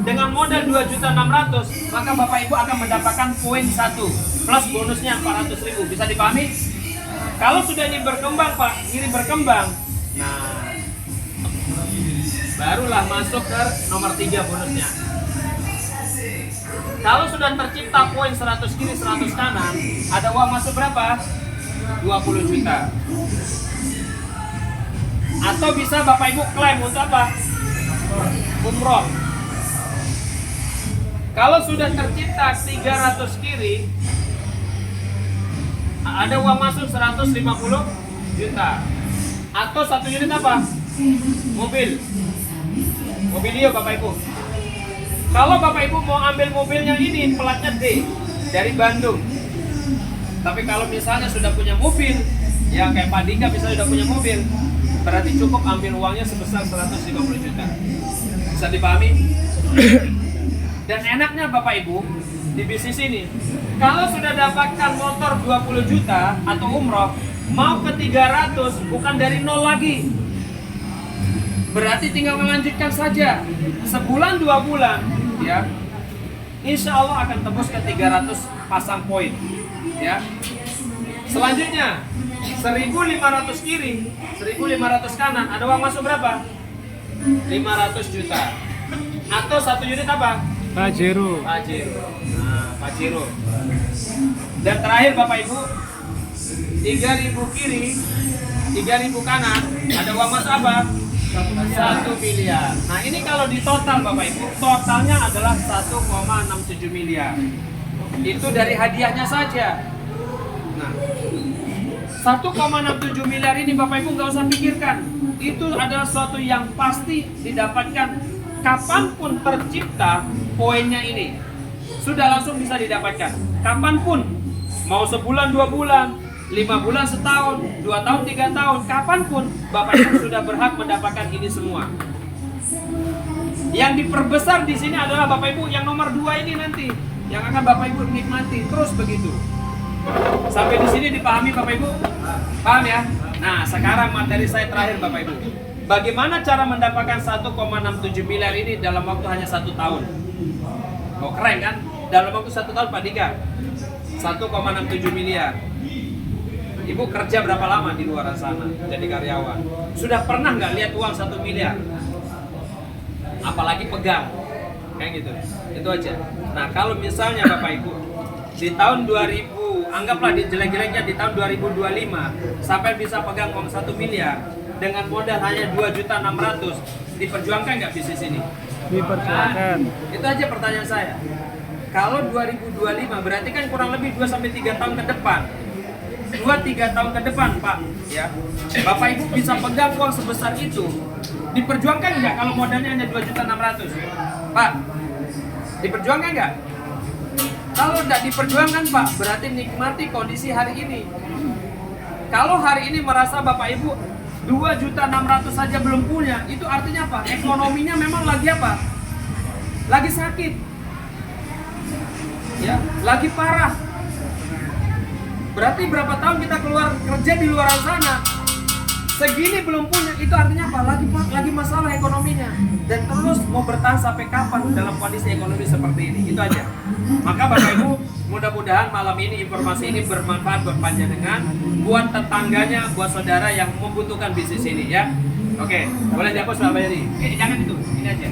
dengan modal 2.600.000, maka Bapak Ibu akan mendapatkan poin 1 plus bonusnya 400.000. Bisa dipahami? Kalau sudah ini berkembang Pak, ini berkembang, nah barulah masuk ke nomor 3 bonusnya. Kalau sudah tercipta poin 100 kiri 100 kanan, ada uang masuk berapa? 20 juta. Atau bisa Bapak Ibu klaim untuk apa? Umroh. Kalau sudah tercipta 300 kiri, ada uang masuk 150 juta. Atau 1 unit apa? Mobil. Mobilio Bapak Ibu. Kalau Bapak Ibu mau ambil mobilnya ini platnya D dari Bandung. Tapi kalau misalnya sudah punya mobil, ya kayak Pak Dika misalnya sudah punya mobil, berarti cukup ambil uangnya sebesar 150 juta. Bisa dipahami? Dan enaknya Bapak Ibu di bisnis ini, kalau sudah dapatkan motor 20 juta atau umroh, mau ke 300 bukan dari nol lagi. Berarti tinggal melanjutkan saja. Sebulan 2 bulan, ya, insya Allah akan tembus ke 300 pasang poin, ya. Selanjutnya 1.500 kiri, 1.500 kanan, ada uang masuk berapa? 500 juta. Atau 1 unit apa? Pajero. Pajero. Nah, Pajero. Dan terakhir Bapak Ibu, 3.000 kiri, 3.000 kanan, ada uang masuk apa? 1 miliar. Nah ini kalau di total Bapak Ibu, totalnya adalah 1,67 miliar. Itu dari hadiahnya saja. Nah, 1,67 miliar ini Bapak Ibu nggak usah pikirkan. Itu adalah sesuatu yang pasti didapatkan kapanpun tercipta poinnya ini. Sudah langsung bisa didapatkan. Kapanpun. Mau sebulan, 2 bulan, 5 bulan, setahun, 2 tahun, 3 tahun, kapanpun Bapak Ibu sudah berhak mendapatkan ini semua. Yang diperbesar di sini adalah Bapak Ibu yang nomor 2 ini nanti, yang akan Bapak Ibu nikmati terus begitu. Sampai di sini dipahami Bapak Ibu? Paham ya? Nah, sekarang materi saya terakhir Bapak Ibu. Bagaimana cara mendapatkan 1,67 miliar ini dalam waktu hanya 1 tahun? Oh, keren kan? Dalam waktu 1 tahun Pak Dika, 1,67 miliar. Ibu kerja berapa lama di luar sana jadi karyawan? Sudah pernah nggak lihat uang 1 miliar? Apalagi pegang, kayak gitu. Itu aja. Nah, kalau misalnya Bapak Ibu di tahun 2000, anggaplah di jelek-jeleknya di tahun 2025 sampai bisa pegang uang 1 miliar dengan modal hanya 2.600.000, diperjuangkan nggak bisnis ini? Diperjuangkan. Nah, itu aja pertanyaan saya. Kalau 2025 berarti kan kurang lebih 2-3 tahun ke depan. 2-3 tahun ke depan, Pak, ya. Bapak Ibu bisa pegang uang sebesar itu. Diperjuangkan nggak kalau modalnya hanya 2.600.000? Pak, diperjuangkan nggak? Kalau nggak diperjuangkan, Pak, berarti nikmati kondisi hari ini. Kalau hari ini merasa Bapak Ibu 2.600.000 saja belum punya, itu artinya apa? Ekonominya memang lagi apa? Lagi sakit. Ya, lagi parah. Berarti berapa tahun kita keluar kerja di luar sana, segini belum punya, itu artinya apa? Lagi masalah ekonominya. Dan terus mau bertahan sampai kapan dalam kondisi ekonomi seperti ini? Itu aja. Maka Bapak Ibu, mudah-mudahan malam ini informasi ini bermanfaat buat panjenengan, buat tetangganya, buat saudara yang membutuhkan bisnis ini ya. Oke, boleh dihapus Pak Bayari. Jangan itu, ini aja.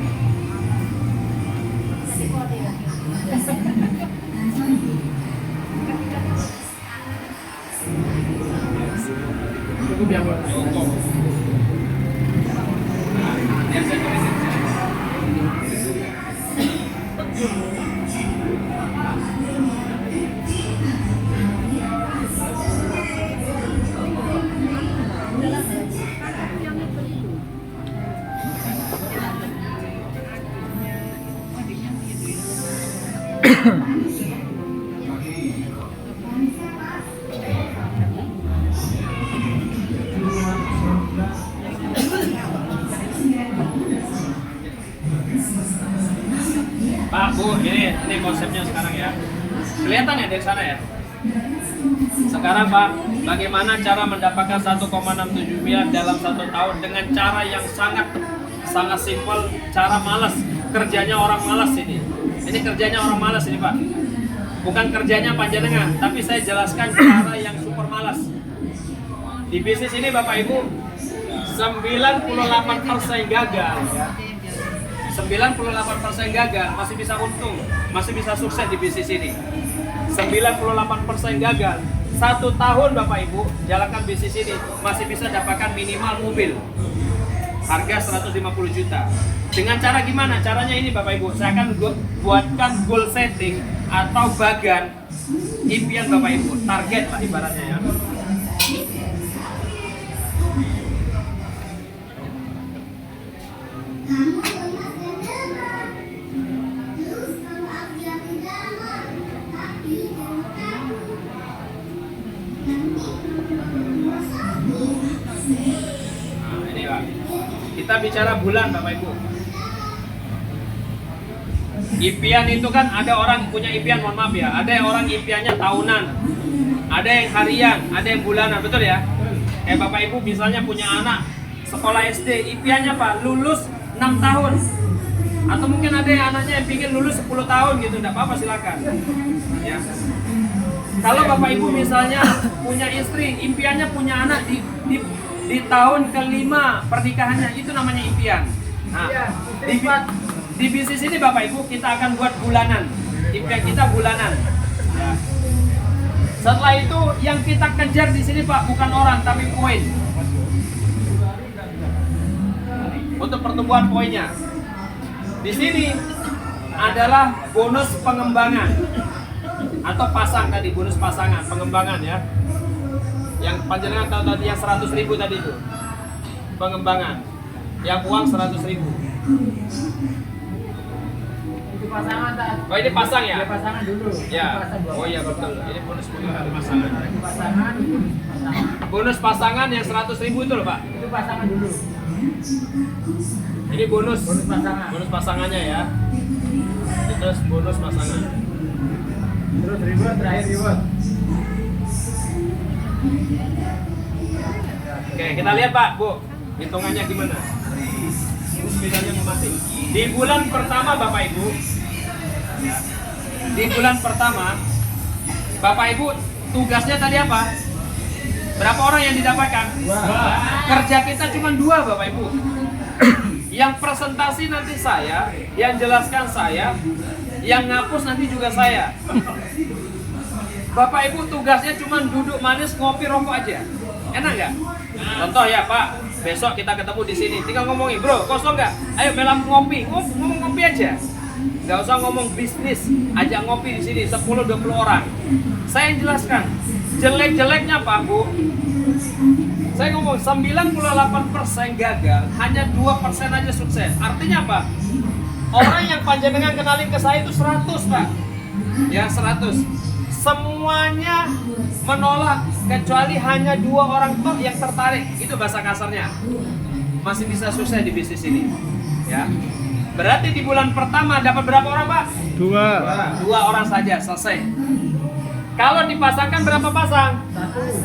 Cukup ya, Pak. Biar saya tulisin. Pak, Bu, ini konsepnya sekarang ya. Kelihatan ya dari sana ya? Sekarang Pak, bagaimana cara mendapatkan 1,67 miliar dalam 1 tahun dengan cara yang sangat simpel, cara malas. Kerjanya orang malas ini. Ini kerjanya orang malas ini Pak. Bukan kerjanya panjenengan, tapi saya jelaskan cara yang super malas. Di bisnis ini Bapak Ibu, 98% gagal ya. 98% gagal, masih bisa untung, masih bisa sukses di bisnis ini. 98% gagal. 1 tahun Bapak Ibu jalankan bisnis ini masih bisa dapatkan minimal mobil harga 150 juta. Dengan cara gimana? Caranya ini Bapak Ibu, saya akan buatkan goal setting atau bagan impian Bapak Ibu, target lah ibaratnya ya. Kita bicara bulan Bapak Ibu. Impian itu kan ada orang punya impian, mohon maaf ya. Ada yang orang impiannya tahunan, ada yang harian, ada yang bulanan, betul ya? Bapak Ibu misalnya punya anak sekolah SD, impiannya Pak lulus 6 tahun. Atau mungkin ada yang anaknya yang ingin lulus 10 tahun gitu, enggak apa-apa silakan. Ya. Kalau Bapak Ibu misalnya punya istri, impiannya punya anak di tahun kelima pernikahannya, itu namanya impian. Nah, di bisnis ini Bapak Ibu kita akan buat bulanan. Impian kita bulanan. Ya. Setelah itu yang kita kejar di sini Pak bukan orang tapi poin. Untuk pertumbuhan poinnya. Di sini adalah bonus pengembangan atau pasang tadi, bonus pasangan, pengembangan ya. Yang panjenengan tahu tadi yang 100.000 tadi itu pengembangan, yang uang 100.000. pasangan tak? Oh ini pasang ya? Dia pasangan dulu. Ya. Pasang dua. Oh iya betul. Ini bonus pasangan. Pasangan. Bonus pasangan yang 100.000 itu loh Pak. Itu pasangan dulu. Ini bonus. Bonus pasangan. Bonus pasangannya ya. Terus bonus pasangan. Terus reward terakhir reward. Oke, kita lihat Pak, Bu. Hitungannya gimana? Ini sepedanya mau mati. Di bulan pertama Bapak Ibu. Di bulan pertama Bapak Ibu tugasnya tadi apa? Berapa orang yang didapatkan? Kerja kita cuma 2 Bapak Ibu. Yang presentasi nanti saya, yang jelaskan saya, yang ngapus nanti juga saya. Bapak Ibu tugasnya cuma duduk manis, ngopi, rokok aja. Enak nggak? Contoh ya Pak, besok kita ketemu di sini, tinggal ngomongin, bro, kosong nggak? Ayo melam ngopi, ngomong ngopi aja. Nggak usah ngomong bisnis, ajak ngopi di sini 10-20 orang. Saya yang jelaskan, jelek-jeleknya Pak Bu. Saya ngomong 98% gagal, hanya 2% aja sukses. Artinya apa? Orang yang panjenengan kenalin ke saya itu 100 Pak. Ya 100. Semuanya menolak kecuali hanya 2 orang tok yang tertarik. Itu bahasa kasarnya. Masih bisa sukses di bisnis ini. Ya. Berarti di bulan pertama dapat berapa orang Pak? 2. 2 orang saja, selesai. Kalau dipasangkan berapa pasang?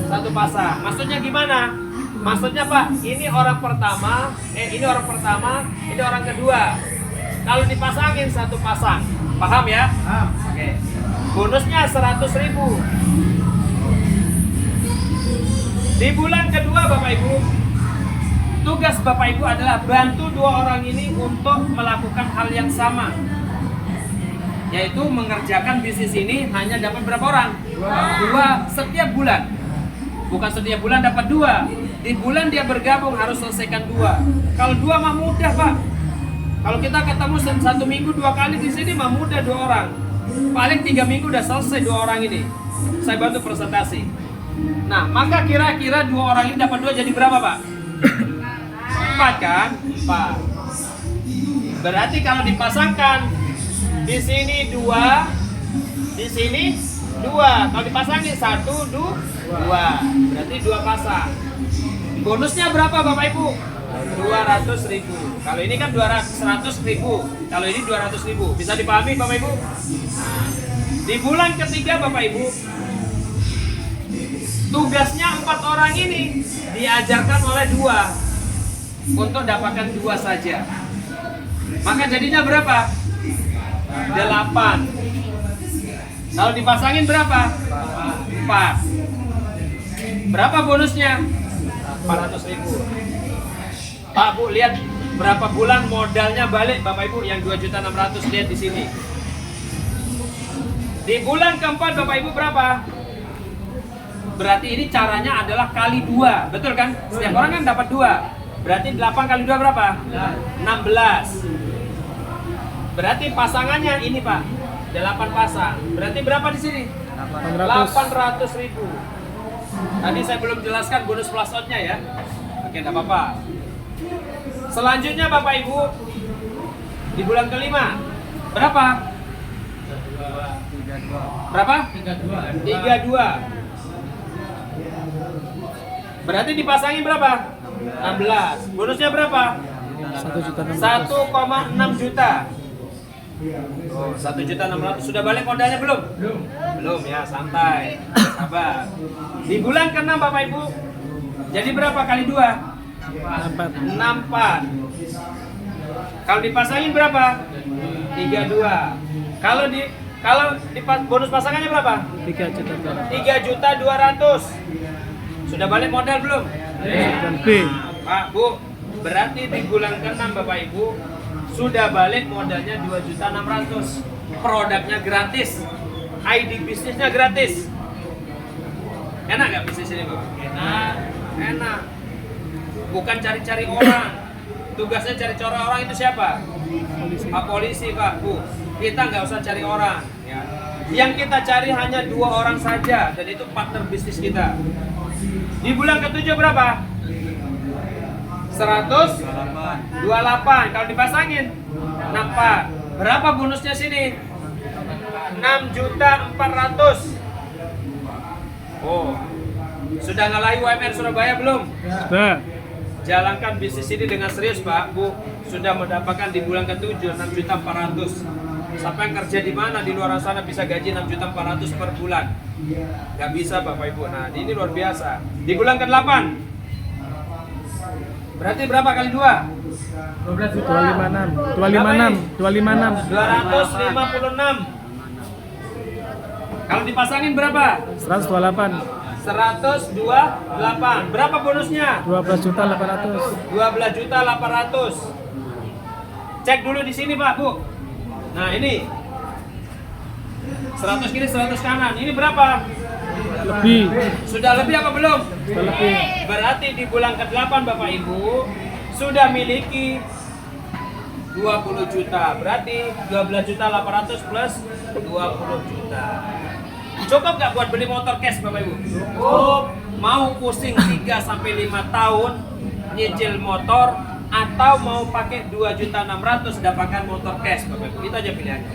1 pasang. Maksudnya gimana? Maksudnya Pak, ini orang pertama, ini orang pertama, ini orang kedua. Kalau dipasangin 1 pasang, paham ya? Paham. Oke. Bonusnya 100.000. Di bulan kedua Bapak Ibu, tugas Bapak Ibu adalah bantu 2 orang ini untuk melakukan hal yang sama, yaitu mengerjakan bisnis ini hanya dapat berapa orang? 2 setiap bulan. Bukan setiap bulan dapat 2. Di bulan dia bergabung harus selesaikan 2. Kalau 2 mah mudah Pak. Kalau kita ketemu 1 minggu 2 kali di sini mah mudah 2 orang. Paling 3 minggu udah selesai 2 orang ini. Saya bantu presentasi. Nah, maka kira-kira 2 orang ini dapat 2 jadi berapa Pak? 4 kan? 4. Berarti kalau dipasangkan di sini 2, di sini 2. Kalau dipasangin 1, 2. Berarti 2 pasang. Bonusnya berapa Bapak Ibu? 200.000. Kalau ini kan 100.000. Kalau ini 200.000. Bisa dipahami Bapak Ibu? Nah, di bulan ketiga Bapak Ibu, tugasnya 4 orang ini diajarkan oleh 2 untuk dapatkan 2 saja. Maka jadinya berapa? 8. Kalau dipasangin berapa? 4. Berapa bonusnya? 400.000. Pak Bu, lihat berapa bulan modalnya balik Bapak Ibu yang 2.600.000, lihat di sini. Di bulan keempat Bapak Ibu berapa? Berarti ini caranya adalah kali 2, betul kan? Setiap orang kan dapat 2. Berarti 8 kali 2 berapa? 16. Berarti pasangannya ini Pak, 8 pasang. Berarti berapa di sini? 800.000. Tadi saya belum jelaskan bonus plus outnya ya. Oke, enggak apa-apa. Selanjutnya Bapak Ibu, di bulan kelima berapa? Berapa? 32. Berarti dipasangin berapa? 16. Bonusnya berapa? 1,6 juta. Oh, 1.600.000. Sudah balik modalnya belum? Belum ya, santai. Sabar. Di bulan ke-6 Bapak Ibu, jadi berapa kali 2? 64. Kalau dipasangin berapa? 32. Kalau bonus pasangannya berapa? 3.200.000. Sudah balik modal belum? Pak Bu, berarti di bulan ke-6 Bapak Ibu sudah balik modalnya 2.600.000. Produknya gratis. ID bisnisnya gratis. Enak nggak bisnis ini Bapak? Enak. Bukan cari-cari orang. Tugasnya cari-cari orang itu siapa? Polisi Pak Bu. Kita nggak usah cari orang. Ya. Yang kita cari hanya 2 orang saja, dan itu partner bisnis kita. Di bulan ke-7 berapa? 128. Kalau dipasangin 64. Berapa bonusnya sini? 6.400.000. Oh, sudah ngalahi UMR Surabaya belum? Sudah. Jalankan bisnis ini dengan serius Pak, Bu. Sudah mendapatkan di bulan ke-7 6.400.000. Siapa yang kerja di mana di luar sana bisa gaji 6.400.000 per bulan? Gak bisa Bapak Ibu. Nah, ini luar biasa. Di bulan ke-8 berarti berapa kali 2? 12 juta. 256. 256. 256. Kalau dipasangin berapa? 128. 128. Berapa bonusnya? 12.800.000. 12.800.000. Cek dulu di sini Pak, Bu. Nah, ini 100 kiri 100 kanan. Ini berapa? Lebih. Sudah lebih apa belum? Sudah lebih. Berarti di bulan ke-8 Bapak Ibu sudah miliki 20 juta. Berarti 12.800.000 plus 20 juta. Cukup nggak buat beli motor cash Bapak Ibu? Cukup. Mau pusing 3 sampai 5 tahun nyicil motor atau mau pakai 2.600.000 dapatkan motor cash Bapak Ibu? Itu aja pilihannya.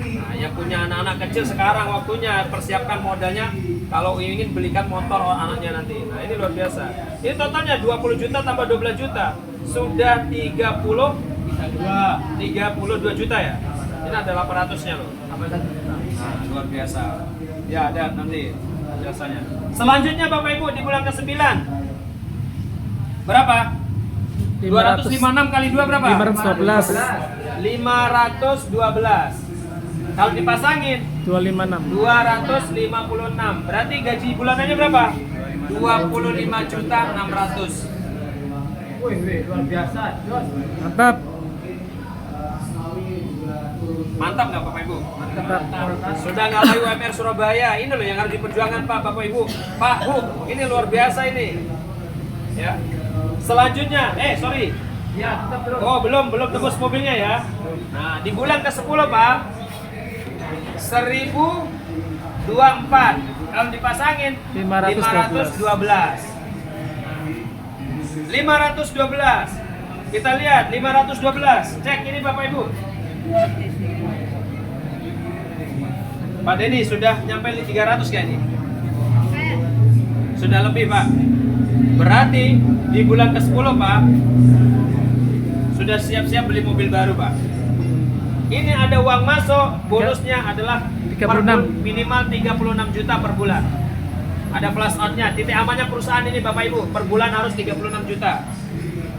Nah, yang punya anak-anak kecil sekarang waktunya persiapkan modalnya kalau ingin belikan motor anaknya nanti. Nah, ini luar biasa. Ini totalnya 20 juta tambah 12 juta. Sudah 32 juta ya. Ini ada 800-nya loh. Nah, luar biasa. Ya, ada nanti biasanya. Selanjutnya Bapak Ibu di bulan ke-9. Berapa? 256 kali 2 berapa? 512. 512. Kalau dipasangin 256. 256. Berarti gaji bulanannya berapa? 25.600.000. Wih, luar biasa. Jos. Mantap. Mantap nggak Bapak Ibu? Mantap. Sudah ngalahi UMR Surabaya. Ini loh yang harus diperjuangkan Pak, Bapak Ibu. Pak, Bu, ini luar biasa ini. Ya. Selanjutnya, sorry. Ya, tetap terus. Oh, belum tembus mobilnya ya. Nah, di bulan ke-10 Pak 1024. Kalau dipasangin 512. 512. Kita lihat 512. Cek ini Bapak Ibu. Pak Denny sudah nyampe 300 kan ini? Sudah lebih Pak. Berarti di bulan ke-10 Pak sudah siap-siap beli mobil baru Pak. Ini ada uang masuk, bonusnya adalah 36. Minimal 36 juta per bulan. Ada plus out-nya. Titik amannya perusahaan ini Bapak Ibu, per bulan harus 36 juta.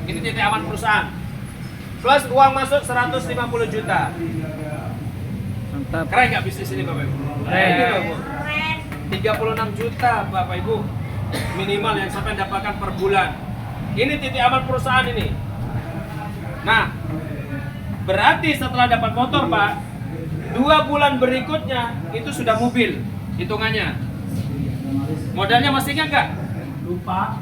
Ini titik aman perusahaan. Plus uang masuk 150 juta. Mantap. Keren nggak bisnis ini Bapak Ibu? Keren. Ini loh, Bu. 36 juta Bapak Ibu minimal yang sampai dapatkan per bulan. Ini titik aman perusahaan ini. Nah, berarti setelah dapat motor Pak, 2 bulan berikutnya itu sudah mobil hitungannya. Modalnya masih ingat nggak? Lupa.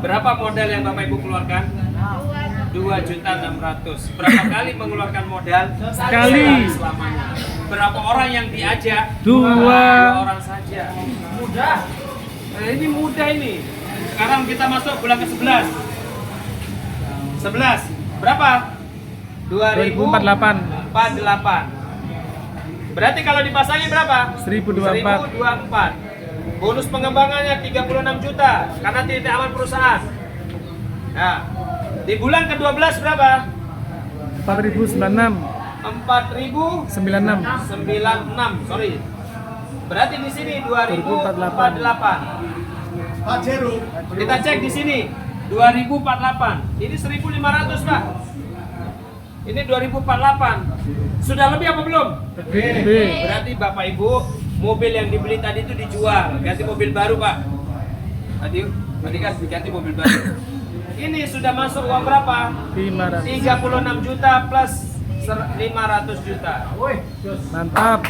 Berapa modal yang Bapak Ibu keluarkan? 2.600.000. Berapa kali mengeluarkan modal? Sekali. Selamanya. Berapa orang yang diajak? 2 orang saja. Mudah. Nah, ini mudah ini. Sekarang kita masuk bulan ke-11. 11. Berapa? 2048. Berarti kalau dipasangin berapa? 1024. 1024. Bonus pengembangannya 36 juta karena titik aman perusahaan. Nah, di bulan ke-12 berapa? 4096. 4.096. Sorry. Berarti di sini 2048. Pak Jeru. Kita cek di sini 2048. Ini 1.500 Pak. Ini 2048. Sudah lebih apa belum? Lebih. Berarti Bapak Ibu mobil yang dibeli tadi itu dijual, ganti mobil baru Pak. Tadi kan diganti mobil baru. Ini sudah masuk uang berapa? 500. 36 juta plus 500 juta. Wih, Jos. Mantap.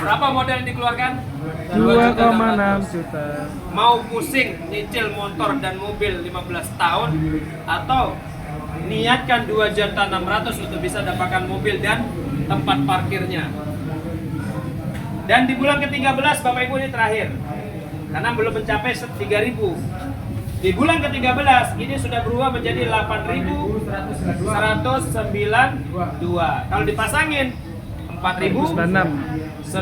Berapa modal yang dikeluarkan? 2,6 juta. Mau pusing nyicil motor dan mobil 15 tahun atau niatkan 2.600.000 untuk bisa dapatkan mobil dan tempat parkirnya. Dan di bulan ke-13 Bapak Ibu ini terakhir. karena belum mencapai 3.000. Di bulan ke-13 ini sudah berubah menjadi 8.192. Kalau dipasangin 4.096.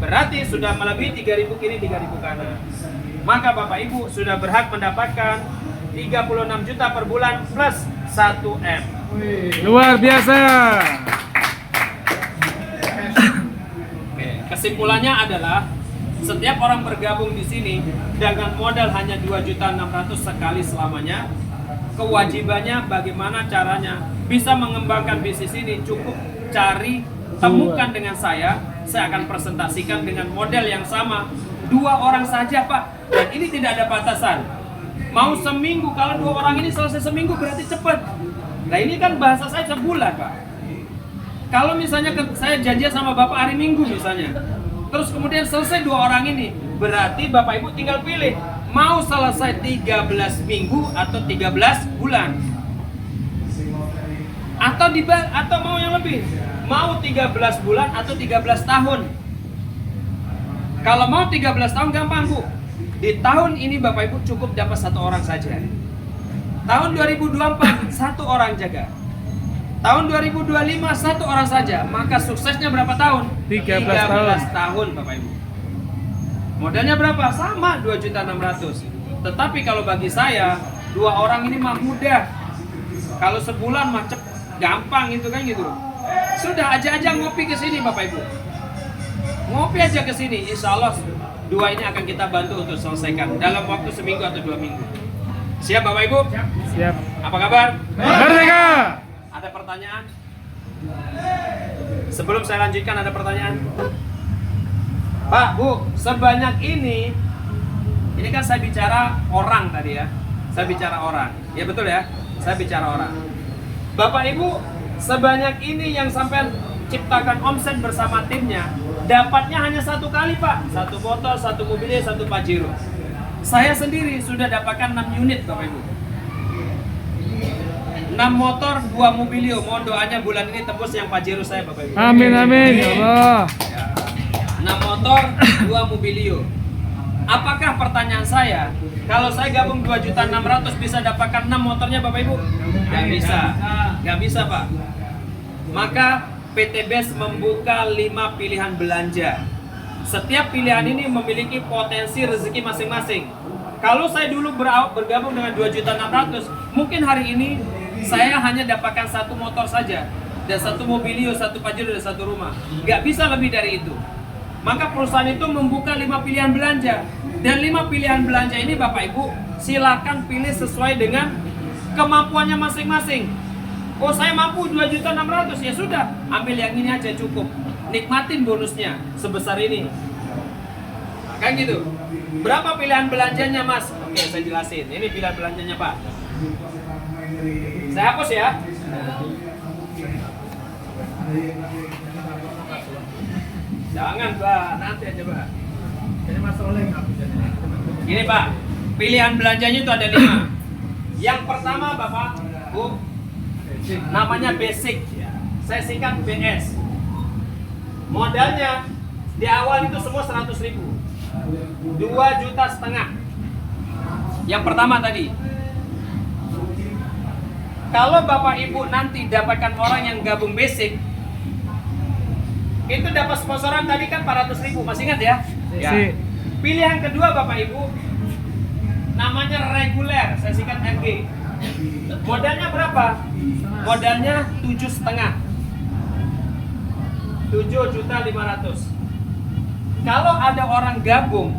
Berarti sudah melebihi 3.000 kiri 3.000 kanan. Maka Bapak Ibu sudah berhak mendapatkan 36 juta per bulan plus 1M. Luar biasa. Oke, kesimpulannya adalah setiap orang bergabung di sini dengan modal hanya 2.600.000 sekali selamanya. Kewajibannya bagaimana caranya bisa mengembangkan bisnis ini, cukup cari, temukan dengan saya akan presentasikan dengan model yang sama. 2 orang saja Pak, dan ini tidak ada batasan. Mau seminggu, kalau 2 orang ini selesai seminggu berarti cepat. Nah ini kan bahasa saya sebulan Pak. Kalau misalnya saya janji sama Bapak hari Minggu misalnya, terus kemudian selesai 2 orang ini, berarti Bapak Ibu tinggal pilih mau selesai 13 minggu atau 13 bulan, atau mau yang lebih, mau 13 bulan atau 13 tahun. Kalau mau 13 tahun gampang Bu. Di tahun ini Bapak Ibu cukup dapat 1 orang saja. Tahun 2024 1 orang jaga. Tahun 2025 1 orang saja. Maka suksesnya berapa tahun? 13 tahun Bapak Ibu. Modalnya berapa? Sama 2.600.000. Tetapi kalau bagi saya 2 orang ini mah mudah. Kalau sebulan mah gampang itu kan gitu. Sudah aja ngopi ke sini Bapak Ibu. Ngopi aja ke sini, insya Allah 2 ini akan kita bantu untuk selesaikan dalam waktu seminggu atau 2 minggu. Siap Bapak Ibu? Siap. Apa kabar? Merdeka. Ada pertanyaan? Sebelum saya lanjutkan ada pertanyaan? Pak, Bu, sebanyak ini kan saya bicara orang tadi ya. Saya bicara orang. Ya betul ya? Saya bicara orang. Bapak Ibu, sebanyak ini yang sampai ciptakan omset bersama timnya, dapatnya hanya 1 kali Pak. 1 motor, 1 mobilnya, 1 Pajero. Saya sendiri sudah dapatkan 6 unit Bapak Ibu. 6 motor, 2 mobilio. Mohon doanya bulan ini tembus yang Pajero saya Bapak Ibu. Amin amin ya Allah. 6 motor, 2 mobilio. Apakah pertanyaan saya, kalau saya gabung 2.600.000 bisa dapatkan 6 motornya Bapak Ibu? Gak bisa. Gak bisa Pak. Maka PT BES membuka 5 pilihan belanja. Setiap pilihan ini memiliki potensi rezeki masing-masing. Kalau saya dulu bergabung dengan 2.600.000, mungkin hari ini saya hanya dapatkan 1 motor saja, dan 1 mobilio, 1 Pajero, dan 1 rumah. Gak bisa lebih dari itu. Maka perusahaan itu membuka 5 pilihan belanja. Dan 5 pilihan belanja ini Bapak Ibu silakan pilih sesuai dengan kemampuannya masing-masing. Oh saya mampu 2.600.000, ya sudah, ambil yang ini aja cukup. Nikmatin bonusnya sebesar ini. Nah, kan gitu. Berapa pilihan belanjanya Mas? Oke saya jelasin. Ini pilihan belanjanya Pak. Saya hapus ya. Jangan Pak, nanti aja Pak. Jadi Mas Oleh nggak bisa. Gini Pak, pilihan belanjanya itu ada 5. Yang pertama Bapak, Bu, namanya basic. Saya singkat BS. Modalnya di awal itu semua 100.000. 2,5 juta. Yang pertama tadi. Kalau Bapak Ibu nanti dapatkan orang yang gabung basic, itu dapat sponsoran tadi kan 400.000, masih ingat ya? Ya. Pilihan kedua Bapak Ibu namanya reguler, saya singkat MG. Modalnya berapa? Modalnya 7,5. 7.500.000. Kalau ada orang gabung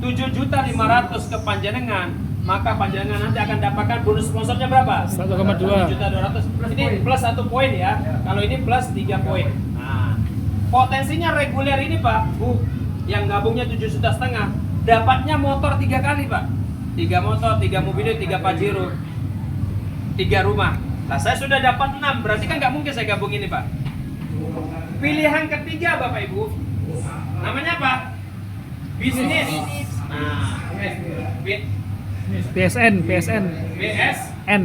7.500.000 ke Panjenengan, maka Panjenengan nanti akan dapatkan bonus sponsornya berapa? 1,2. 1.200.000. Ini plus 1 poin ya. Kalau ini plus 3 poin. Nah, potensinya reguler ini Pak, Bu, yang gabungnya 7,5 juta, dapatnya motor 3 kali Pak. 3 motor, 3 mobil, 3 Pajero, 3 rumah. Nah saya sudah dapat 6, berarti kan nggak mungkin saya gabung ini Pak. Pilihan ketiga Bapak Ibu, namanya apa? Bisnis. Nah, PSN BSN, N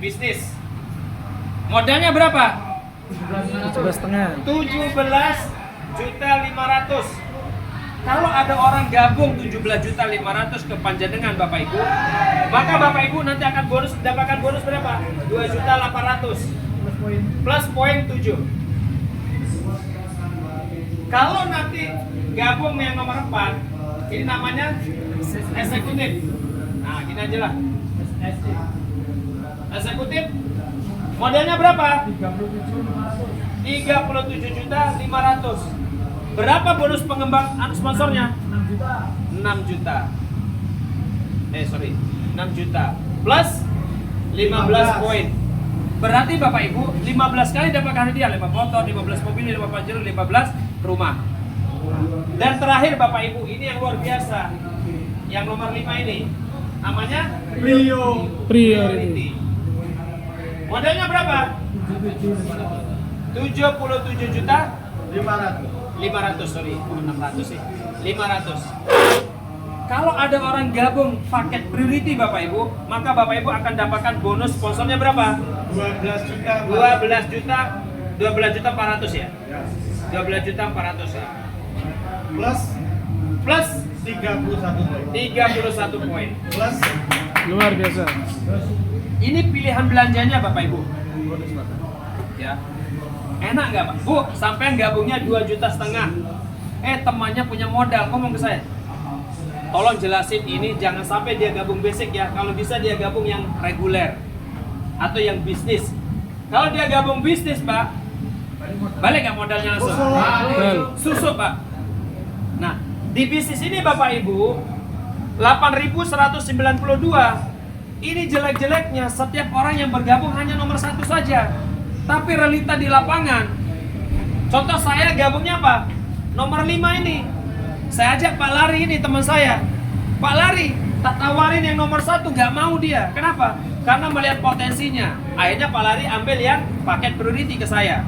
bisnis. Modalnya berapa? 17,5. 17.500.000. Kalau ada orang gabung 17.500.000 ke Panjenengan Bapak Ibu, maka Bapak Ibu nanti akan dapatkan bonus berapa? 2.800.000 plus poin 7. Kalau nanti gabung yang nomor 4, ini namanya eksekutif. Nah, gini aja lah. Eksekutif. Modalnya berapa? 37.500.000. Berapa bonus pengembang sponsornya? 6 juta. 6 juta plus 15 poin. Berarti Bapak Ibu 15 kali dapatkan hadiah, 5 motor, 15 mobil, 5 pajero, 15 rumah. Dan terakhir Bapak Ibu, ini yang luar biasa. Yang nomor 5 ini namanya Priority. Modalnya berapa? 77 juta 500, sorry, bukan 600 sih. 500. Kalau ada orang gabung paket Priority Bapak Ibu, maka Bapak Ibu akan dapatkan bonus sponsornya berapa? 12 juta 400 ya? 12 juta 400 ya. Plus 31 poin. Plus Luar biasa. ini pilihan belanjanya Bapak Ibu. Ya. Enak nggak Pak? Bu, sampai gabungnya 2,5 juta. Temannya punya modal, ngomong ke saya. Tolong jelasin ini, jangan sampai dia gabung basic ya. Kalau bisa dia gabung yang reguler atau yang bisnis. Kalau dia gabung bisnis Pak, balik nggak modalnya langsung? Susu Pak. Nah, di bisnis ini Bapak Ibu 8.192. Ini jelek-jeleknya setiap orang yang bergabung hanya nomor 1 saja. Tapi realita di lapangan, contoh saya gabungnya apa? Nomor 5 ini. Saya ajak Pak Lari ini teman saya. Pak Lari, tak tawarin yang nomor 1, nggak mau dia. Kenapa? Karena melihat potensinya. Akhirnya Pak Lari ambil yang paket Priority ke saya.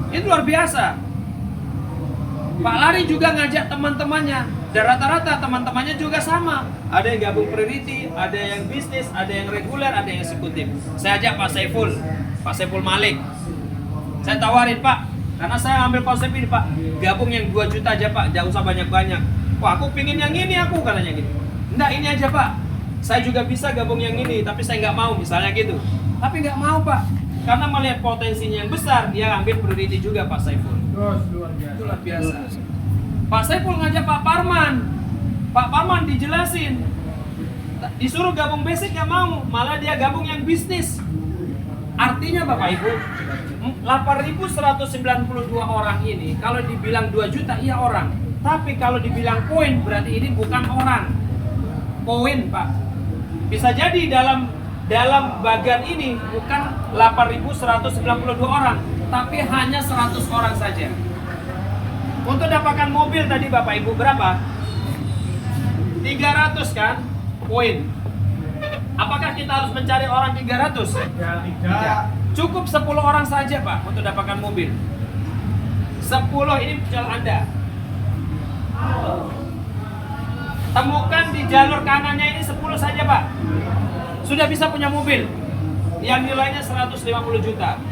Itu luar biasa. Pak Lari juga ngajak teman-temannya. Dan rata-rata teman-temannya juga sama. Ada yang gabung Priority, ada yang bisnis, ada yang reguler, ada yang eksekutif. Saya ajak Pak Saiful Malik. Saya tawarin Pak, karena saya ambil konsep ini Pak, gabung yang 2 juta aja Pak, jangan usah banyak-banyak. Wah, aku pingin yang ini aku, katanya gitu. Enggak, ini aja Pak, saya juga bisa gabung yang ini, tapi saya nggak mau, misalnya gitu. Tapi nggak mau Pak, karena melihat potensinya yang besar, dia ambil Priority juga Pak Saiful. Itu luar biasa. Pak Saiful ngajak Pak Parman. Pak Parman dijelasin, disuruh gabung basic nggak mau, malah dia gabung yang bisnis. Artinya Bapak Ibu, 8.192 orang ini kalau dibilang 2 juta iya orang, tapi kalau dibilang poin berarti ini bukan orang. Poin Pak. Bisa jadi dalam bagian ini bukan 8.192 orang, tapi hanya 100 orang saja. Untuk dapatkan mobil tadi Bapak Ibu berapa? 300 kan? Poin. Apakah kita harus mencari orang 300? Tidak. Cukup 10 orang saja Pak untuk dapatkan mobil. 10 ini jalan Anda. Temukan di jalur kanannya ini 10 saja Pak. Sudah bisa punya mobil. Yang nilainya 150 juta.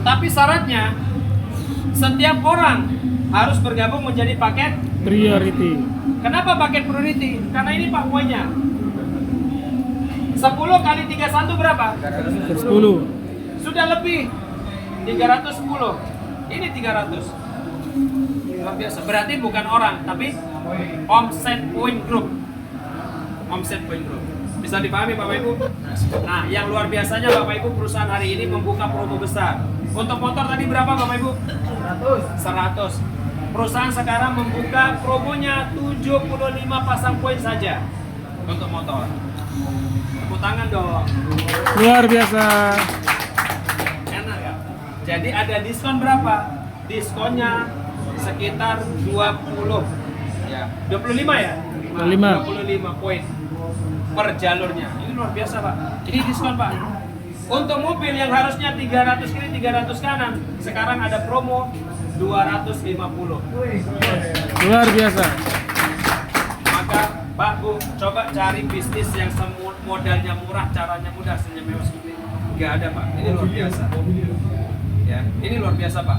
Tapi syaratnya setiap orang harus bergabung menjadi paket Priority. Kenapa paket Priority? Karena ini Pak poinnya. 10 kali 31 berapa? 10. Sudah lebih 310. Ini 300. Luar biasa. Berarti bukan orang, tapi omset point group. Omset point group. Bisa dipahami Bapak Ibu? Nah, yang luar biasanya Bapak Ibu, perusahaan hari ini membuka promo besar. Untuk motor tadi berapa Bapak Ibu? 100. Perusahaan sekarang membuka promonya 75 pasang poin saja untuk motor. Tepuk tangan dong. Luar biasa. Enak ya? Jadi ada diskon berapa? Diskonnya sekitar 20. Ya, 25 ya? 25 poin per jalurnya. Ini luar biasa Pak. Ini diskon Pak. Untuk mobil yang harusnya 300 kiri 300 kanan, sekarang ada promo 250. Luar biasa. Maka Pak Bu, coba cari bisnis yang modalnya murah, caranya mudah, hasilnya mewah seperti ini. Nggak ada Pak. Ini luar biasa. Ya, ini luar biasa Pak.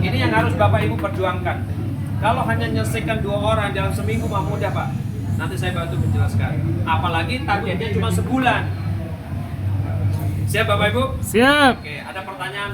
Ini yang harus Bapak Ibu perjuangkan. Kalau hanya menyelesaikan 2 orang dalam seminggu mah mudah Pak. Nanti saya bantu menjelaskan. Apalagi targetnya cuma sebulan. Siap Bapak Ibu? Siap. Oke, ada pertanyaan?